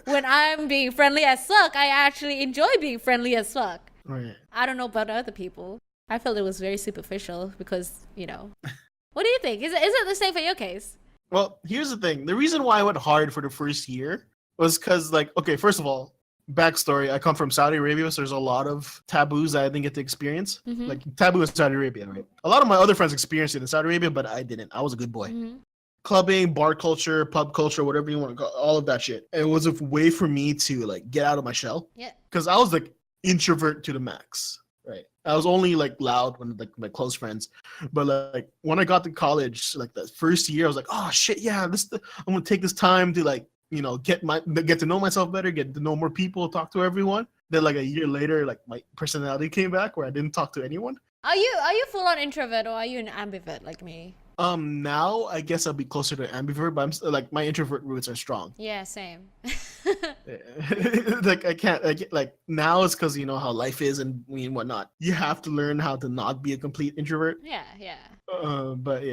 when I'm being friendly as fuck, I actually enjoy being friendly as fuck. Right. I don't know about other people. I felt it was very superficial because, you know. What do you think? Is it the same for your case? Well, here's the thing. The reason why I went hard for the first year was because, like, okay, first of all, backstory, I come from Saudi Arabia, so there's a lot of taboos that I didn't get to experience. Like, taboo in Saudi Arabia, right? A lot of my other friends experienced it in Saudi Arabia, but I didn't. I was a good boy. Clubbing, bar culture, pub culture, whatever you want to call it, all of that shit. It was a way for me to, like, get out of my shell. Yeah. Because I was, like, introvert to the max, right? I was only, like, loud when, like, my close friends. But, like, when I got to college, like, that first year, I was like, oh, shit, yeah, I'm going to take this time to, like, you know, get to know myself better, get to know more people, talk to everyone. Then, like, a year later, like, my personality came back where I didn't talk to anyone. Are you full on introvert, or are you an ambivert like me? Now I guess I'll be closer to ambivert, but I'm still, like, my introvert roots are strong. Yeah, same. Like I can't like now it's because you know how life is and whatnot. You have to learn how to not be a complete introvert. Yeah. But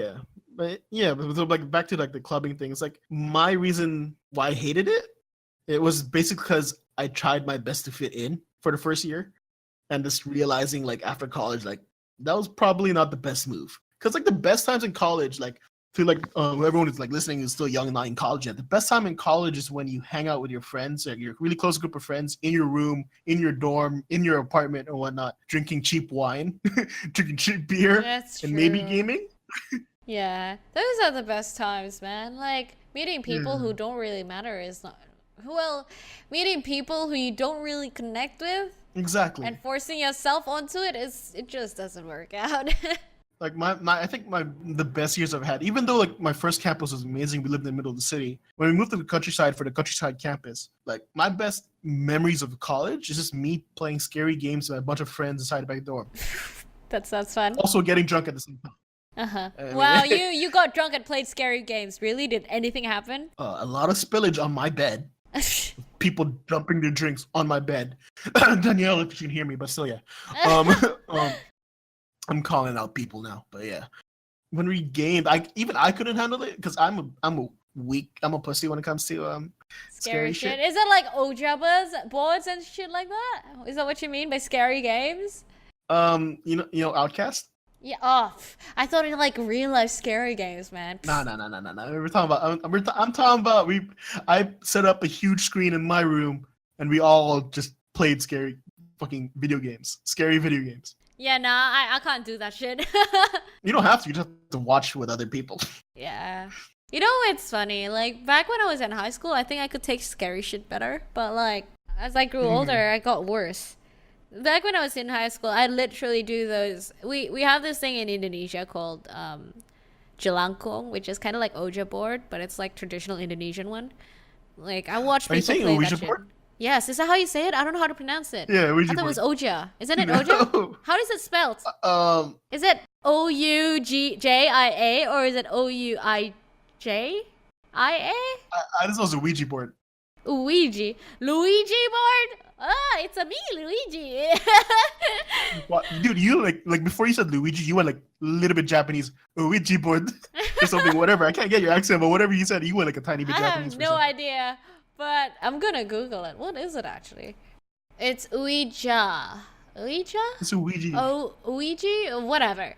so, like, back to, like, the clubbing thing. It's like my reason why I hated it. It was basically because I tried my best to fit in for the first year, and just realizing, like, after college, like, that was probably not the best move. Because, like, the best times in college, like, to, like, everyone who's, like, listening is still young and not in college yet. The best time in college is when you hang out with your friends, like, your really close group of friends in your room, in your dorm, in your apartment or whatnot, drinking cheap wine, drinking cheap beer, and maybe gaming. Yeah, those are the best times, man. Like, meeting people who don't really matter is not Well, meeting people who you don't really connect with Exactly. and forcing yourself onto it just doesn't work out. Like I think the best years I've had, even though like my first campus was amazing, we lived in the middle of the city. When we moved to the countryside for the countryside campus, like my best memories of college is just me playing scary games with a bunch of friends inside the back door. That's fun. Also getting drunk at the same time. Uh-huh. I mean- Wow, you got drunk and played scary games. Really? Did anything happen? A lot of spillage on my bed. People dumping their drinks on my bed. Danielle, if you can hear me, but still, yeah. I'm calling out people now, but yeah. When we gamed, I couldn't handle it because I'm a pussy when it comes to scary shit. Is it like Ojabas boards and shit like that? Is that what you mean by scary games? You know, Outcast. Yeah. Oh, I thought it like real life scary games, man. No. We're talking about. I'm talking about. I set up a huge screen in my room, and we all just played scary fucking video games. Scary video games. Yeah, nah, I can't do that shit. You don't have to. You just have to watch with other people. Yeah. You know what's funny? Like back when I was in high school, I think I could take scary shit better. But like as I grew older, I got worse. Back when I was in high school, I literally do those. We have this thing in Indonesia called jelangkung, which is kind of like Oja board, but it's like traditional Indonesian one. Like I watch Are you people saying play that Ouija shit. board? Yes, is that how you say it? I don't know how to pronounce it. Yeah, I Ouija thought it was board. Oja. Isn't it Oja? No. How is it spelled? Is it Oujjia or is it Oujia? I just know it's a Ouija board. Luigi board? Ah, it's a me, Luigi. What, dude? You like before you said Luigi, you went like a little bit Japanese. Ouija board or something. Whatever. I can't get your accent, but whatever you said, you went like a tiny bit I Japanese. have for a no second. idea, but I'm gonna Google it. What is it actually? It's Ouija. Ouija? It's a Ouija. Oh, Ouija? Whatever.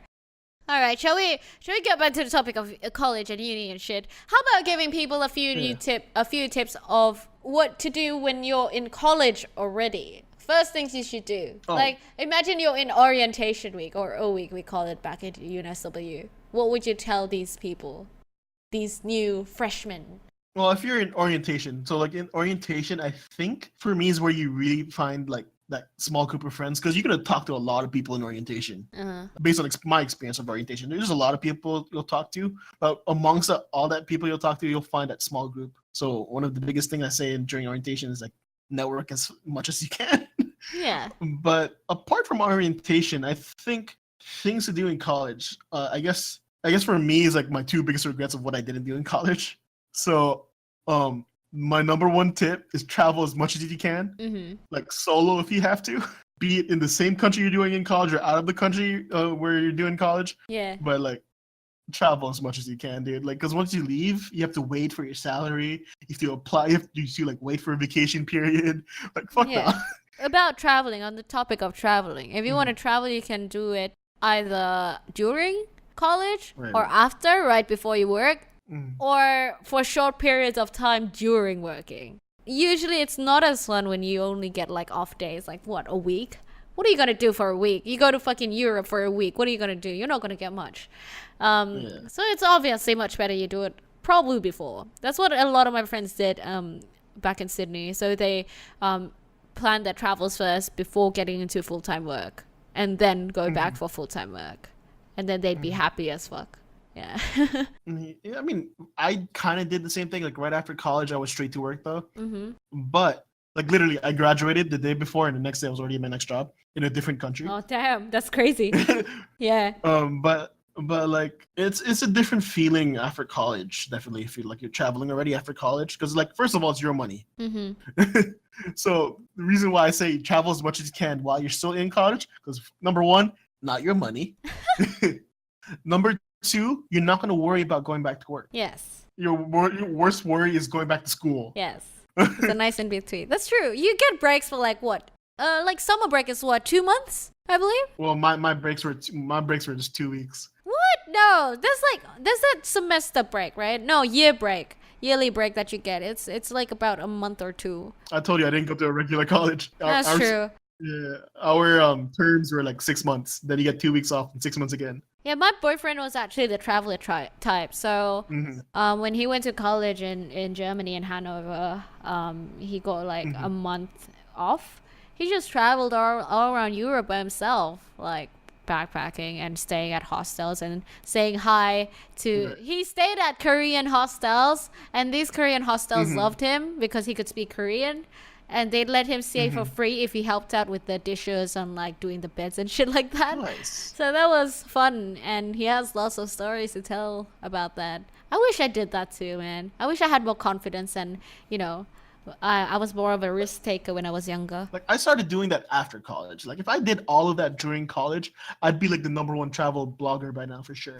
All right, shall we get back to the topic of college and uni and shit? How about giving people a few tips of what to do when you're in college already? First things you should do. Oh. Like imagine you're in orientation week or O week, we call it back at UNSW. What would you tell these people? These new freshmen? Well, if you're in orientation, so like in orientation, I think for me is where you really find like that small group of friends because you're gonna talk to a lot of people in orientation. Based on my experience of orientation, there's a lot of people you'll talk to, but amongst all that people you'll talk to, you'll find that small group. So one of the biggest things I say during orientation is like network as much as you can. Yeah. But apart from orientation, I think things to do in college. I guess for me is like my two biggest regrets of what I didn't do in college. So, my number one tip is travel as much as you can, like solo if you have to, be it in the same country you're doing in college or out of the country where you're doing college. Yeah. But like, travel as much as you can, dude. Like, because once you leave, you have to wait for your salary. You have to apply. You have to like wait for a vacation period. Like, fuck Yeah. that. About traveling, on the topic of traveling, if you want to travel, you can do it either during college Right. or after, right before you work, or for short periods of time during working. Usually it's not as fun when you only get like off days, like what, a week? What are you gonna do for a week? You go to fucking Europe for a week. What are you gonna do? You're not gonna get much. So it's obviously much better you do it probably before. That's what a lot of my friends did back in Sydney. So they planned their travels first before getting into full-time work and then go back for full-time work. And then they'd be happy as fuck. Yeah. I mean, I kind of did the same thing. Like right after college, I was straight to work though. But like literally, I graduated the day before, and the next day I was already in my next job in a different country. Oh damn, that's crazy. Yeah. But like it's a different feeling after college. Definitely, feel like you're traveling already after college because like first of all, it's your money. So the reason why I say travel as much as you can while you're still in college, because number one, not your money. Number two, you're not gonna worry about going back to work. Yes. Your worst worry is going back to school. Yes. It's a nice in between. That's true. You get breaks for like what? Like summer break is what, 2 months, I believe? Well, my breaks were just 2 weeks. What? No. There's that semester break, right? No, yearly break that you get. It's like about a month or two. I told you I didn't go to a regular college. That's true. Yeah, our terms were like 6 months. Then you get 2 weeks off and 6 months again. Yeah, my boyfriend was actually the traveler type. So when he went to college in Germany in Hanover, he got like a month off. He just traveled all around Europe by himself, like backpacking and staying at hostels and saying hi to. He stayed at Korean hostels, and these Korean hostels loved him because he could speak Korean. And they'd let him stay for free if he helped out with the dishes and like doing the beds and shit like that. Nice. So that was fun, and he has lots of stories to tell about that. I wish I did that too, man. I wish I had more confidence, and you know, I was more of a risk taker when I was younger. Like I started doing that after college. Like if I did all of that during college, I'd be like the #1 travel blogger by now for sure.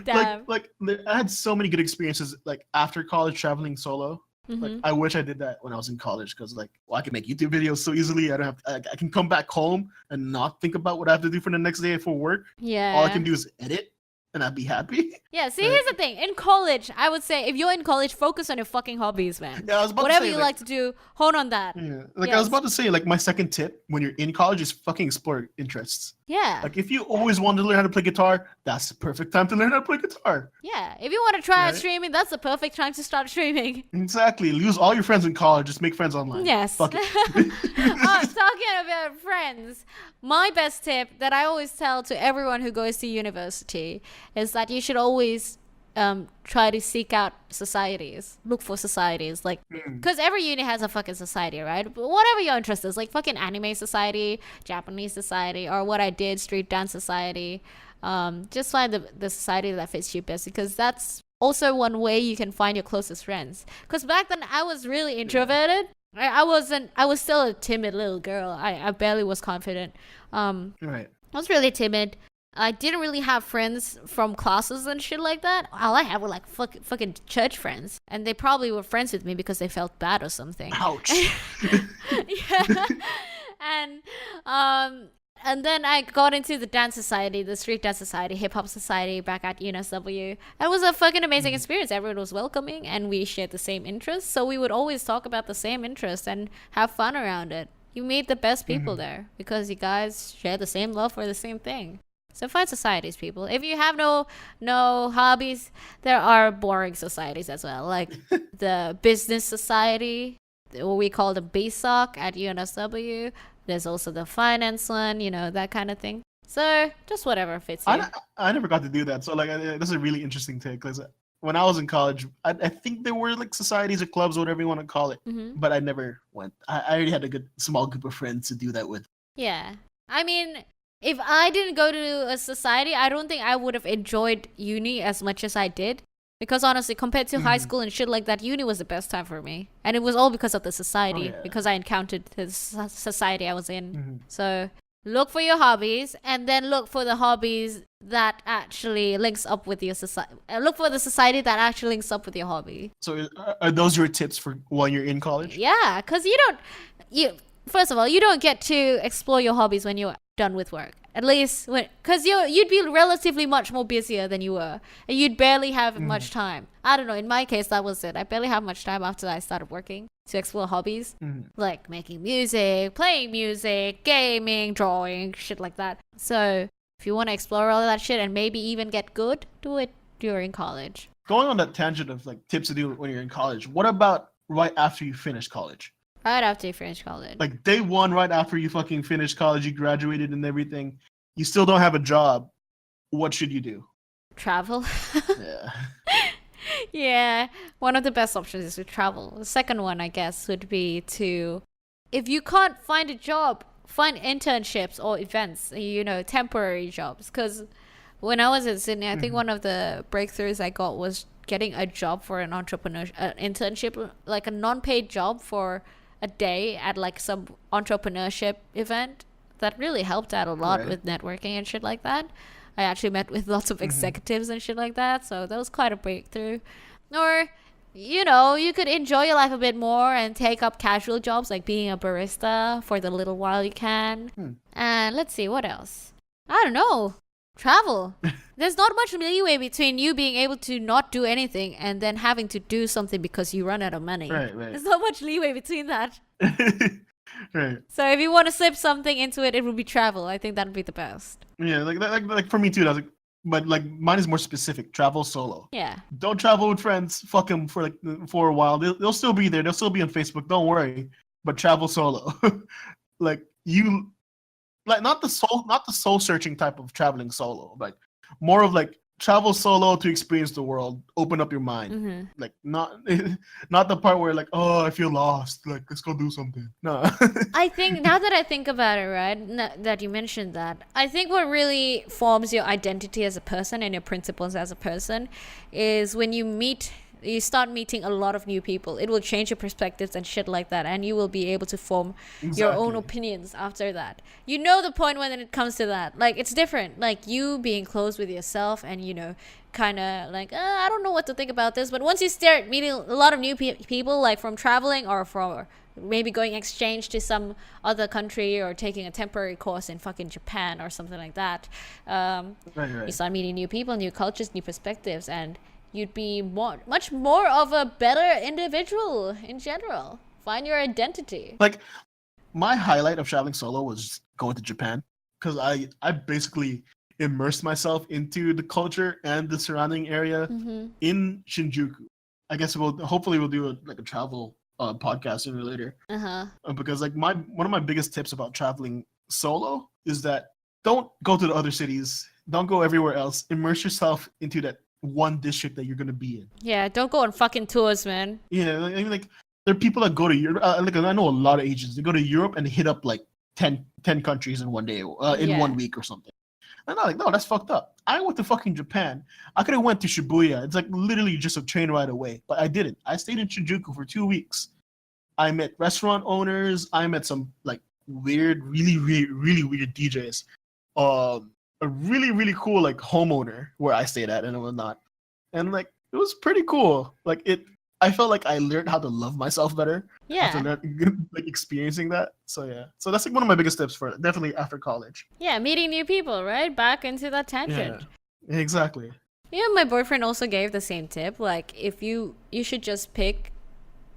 Damn. like I had so many good experiences like after college traveling solo. Like I wish I did that when I was in college because like I can make YouTube videos so easily. I don't have I can come back home and not think about what I have to do for the next day for work. Yeah. All I can do is edit and I'd be happy. Yeah, see, here's the thing. In college, I would say if you're in college, focus on your fucking hobbies, man. Yeah, I was about Whatever to say, you like to do, hone on that. Yeah, like I Yes. was about to say, like my second tip when you're in college is fucking explore interests. Yeah. Like if you always wanted to learn how to play guitar, that's the perfect time to learn how to play guitar. Yeah. If you want to try out Right. streaming, that's the perfect time to start streaming. Exactly. Lose all your friends in college. Just make friends online. Yes. Fuck it. Talking about friends, my best tip that I always tell to everyone who goes to university is that you should always try to seek out societies. Look for societies. Like, because every uni has a fucking society, right? But whatever your interest is, like fucking anime society, Japanese society, or what I did, street dance society. Just find the society that fits you best, because that's also one way you can find your closest friends. Because back then I was really introverted. I was still a timid little girl. I barely was confident. Right. I was really timid. I didn't really have friends from classes and shit like that. All I had were like fucking church friends, and they probably were friends with me because they felt bad or something. Ouch. Yeah. And then I got into the dance society, the street dance society, hip hop society back at UNSW. It was a fucking amazing experience. Everyone was welcoming and we shared the same interests. So we would always talk about the same interests and have fun around it. You meet the best people there because you guys share the same love for the same thing. So find societies, people. If you have no hobbies, there are boring societies as well, like the business society, what we call the BSOC at UNSW. There's also the finance one, you know, that kind of thing. So just whatever fits you. I never got to do that. So like that's a really interesting take. Because when I was in college, I think there were like societies or clubs or whatever you want to call it. But I never went. I already had a good small group of friends to do that with. Yeah. I mean, if I didn't go to a society, I don't think I would have enjoyed uni as much as I did. Because honestly, compared to high school and shit like that, uni was the best time for me. And it was all because of the society, because I encountered the society I was in. So look for your hobbies, and then look for the hobbies that actually links up with your society. Look for the society that actually links up with your hobby. So are those your tips for when you're in college? Yeah, because first of all, you don't get to explore your hobbies when you're done with work. At least because you'd be relatively much more busier than you were, and you'd barely have much time. I don't know. In my case, that was it. I barely have much time after I started working to explore hobbies like making music, playing music, gaming, drawing, shit like that. So if you want to explore all of that shit and maybe even get good, do it during college. Going on that tangent of like tips to do when you're in college, what about right after you finish college? Right after you finish college. Like day one, right after you fucking finished college, you graduated and everything, you still don't have a job. What should you do? Travel. Yeah. Yeah, one of the best options is to travel. The second one, I guess, would be to, if you can't find a job, find internships or events, you know, temporary jobs. Because when I was in Sydney, I think one of the breakthroughs I got was getting a job for an internship, like a non-paid job for a day at like some entrepreneurship event. That really helped out a lot with networking and shit like that. I actually met with lots of executives and shit like that, so that was quite a breakthrough. Or, you know, you could enjoy your life a bit more and take up casual jobs like being a barista for the little while you can. And let's see, what else? I don't know. Travel. There's not much leeway between you being able to not do anything and then having to do something because you run out of money. Right. There's not much leeway between that. Right. So if you want to slip something into it, it would be travel. I think that would be the best. Yeah, like for me too. That's like, but like mine is more specific. Travel solo. Yeah. Don't travel with friends. Fuck them for a while. They'll still be there. They'll still be on Facebook. Don't worry. But travel solo. Like you, like not the soul searching type of traveling solo. Like more of like travel solo to experience the world, open up your mind. Mm-hmm. Like not not the part where like, oh, I feel lost. Like let's go do something. No. I think now that I think about it, right, that you mentioned that, I think what really forms your identity as a person and your principles as a person is when you start meeting a lot of new people. It will change your perspectives and shit like that, and you will be able to form your own Exactly. opinions after that. You know the point when it comes to that. Like, it's different. Like, you being close with yourself and, you know, kind of like, I don't know what to think about this. But once you start meeting a lot of new people, like from traveling or from maybe going exchange to some other country or taking a temporary course in fucking Japan or something like that, Right. you start meeting new people, new cultures, new perspectives, and you'd be much more of a better individual in general. Find your identity. Like my highlight of traveling solo was going to Japan because I basically immersed myself into the culture and the surrounding area in Shinjuku. I guess hopefully we'll do a travel podcast sooner or later. Because like one of my biggest tips about traveling solo is that don't go to the other cities, don't go everywhere else. Immerse yourself into that one district that you're gonna be in. Yeah, don't go on fucking tours, man. Yeah, like there are people that go to Europe. Like I know a lot of Asians. They go to Europe and hit up like 10 countries in one day, in 1 week or something. And I'm like, no, that's fucked up. I went to fucking Japan. I could have went to Shibuya. It's like literally just a train ride away, but I didn't. I stayed in Shinjuku for 2 weeks. I met restaurant owners. I met some like weird, really weird DJs. A really cool like homeowner where I stayed at and whatnot. And like it was pretty cool. Like I felt like I learned how to love myself better after like experiencing that. So yeah. So that's like one of my biggest tips for it. Definitely after college. Yeah, meeting new people, right? Back into that tangent. Yeah. Exactly. Yeah, my boyfriend also gave the same tip. Like, if you should just pick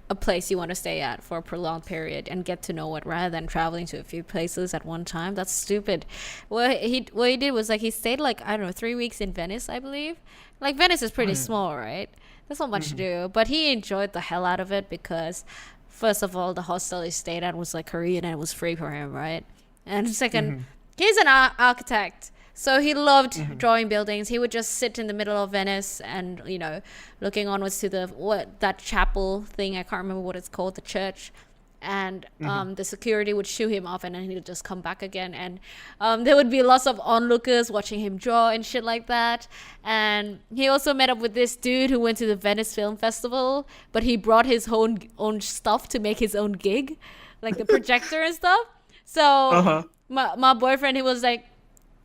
a place you want to stay at for a prolonged period and get to know it rather than traveling to a few places at one time. That's stupid. What he did was like he stayed like, I don't know, 3 weeks in Venice, I believe. Like, Venice is pretty small, right? There's not much to do, but he enjoyed the hell out of it because first of all, the hostel he stayed at was like Korean and it was free for him, right? And second, he's an architect. So he loved drawing buildings. He would just sit in the middle of Venice and, you know, looking onwards to that chapel thing. I can't remember what it's called, the church. And the security would shoo him off and then he'd just come back again. And there would be lots of onlookers watching him draw and shit like that. And he also met up with this dude who went to the Venice Film Festival, but he brought his own stuff to make his own gig, like the projector and stuff. So my boyfriend, he was like,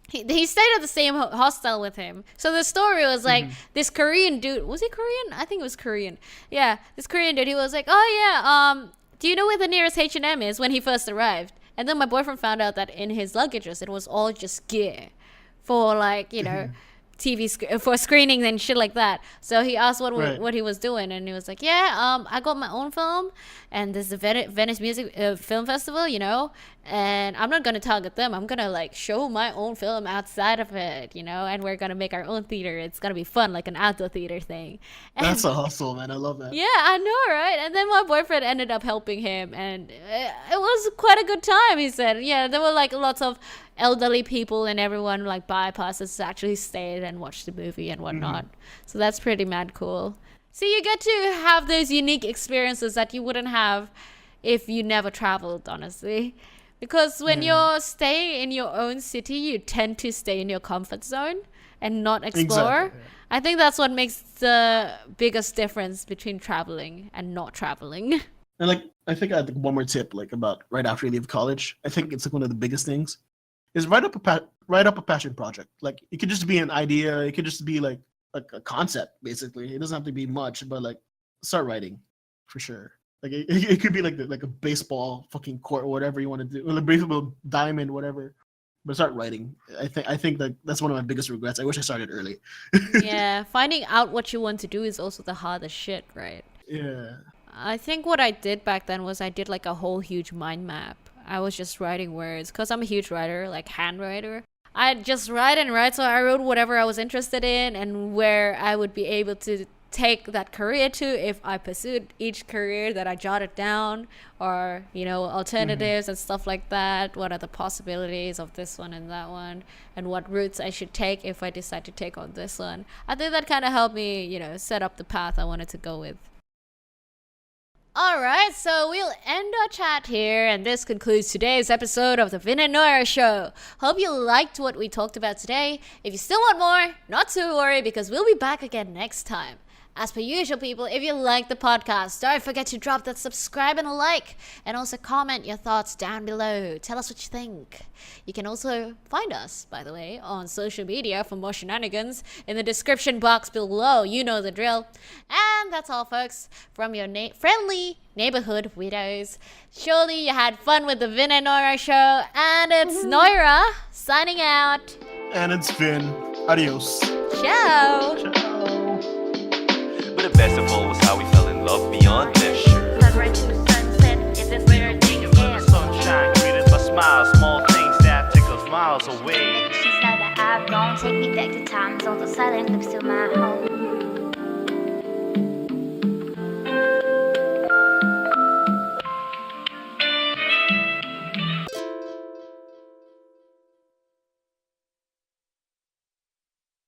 he stayed at the same hostel with him. So the story was like, this Korean dude, was he Korean? I think it was Korean. Yeah, this Korean dude, he was like, oh yeah, do you know where the nearest H&M is when he first arrived? And then my boyfriend found out that in his luggages, it was all just gear for like, you know, for screenings and shit like that. So he asked what he was doing, and he was like, yeah, I got my own film, and there's the Venice Music Film Festival, you know, and I'm not gonna target them. I'm gonna like show my own film outside of it, you know, and we're gonna make our own theater. It's gonna be fun, like an outdoor theater thing. And that's a hustle, man. I love that. yeah, I know, right? And then my boyfriend ended up helping him, and it was quite a good time. He said, yeah, there were like lots of elderly people and everyone like bypasses actually stayed and watched the movie and whatnot. So that's pretty mad cool. So you get to have those unique experiences that you wouldn't have if you never traveled, honestly. Because when you're staying in your own city, you tend to stay in your comfort zone and not explore. Exactly. I think that's what makes the biggest difference between traveling and not traveling. And like, I think I had one more tip, like about right after you leave college. I think it's like one of the biggest things is write up a passion project. Like it could just be an idea. It could just be like a concept, basically. It doesn't have to be much, but like start writing for sure. Like it could be like a baseball fucking court or whatever you want to do, or a baseball diamond, whatever. But start writing. I think that that's one of my biggest regrets. I wish I started early. Yeah, finding out what you want to do is also the hardest shit, right? Yeah. I think what I did back then was I did like a whole huge mind map. I was just writing words because I'm a huge writer, like hand writer. I'd just write and write, so I wrote whatever I was interested in and where I would be able to take that career to if I pursued each career that I jotted down, or alternatives and stuff like that. What are the possibilities of this one and that one, and what routes I should take if I decide to take on this one. I think that kind of helped me set up the path I wanted to go with. Alright, so we'll end our chat here, and this concludes today's episode of the Vin and Noira Show. Hope you liked what we talked about today. If you still want more, not to worry, because we'll be back again next time. As per usual, people, if you like the podcast, don't forget to drop that subscribe and a like, and also comment your thoughts down below. Tell us what you think. You can also find us, by the way, on social media for more shenanigans in the description box below. You know the drill. And that's all, folks, from your friendly neighborhood widows. Surely you had fun with the Vin and Noira Show, and it's Noira signing out. And it's Vin. Adios. Ciao. But the best of all was how we fell in love beyond measure. Sunrise to sunset, if this where thing is. Sunshine greeted by smiles, small things that take us miles away. She's like the have gone, take me back to time zones of silent lips to my home.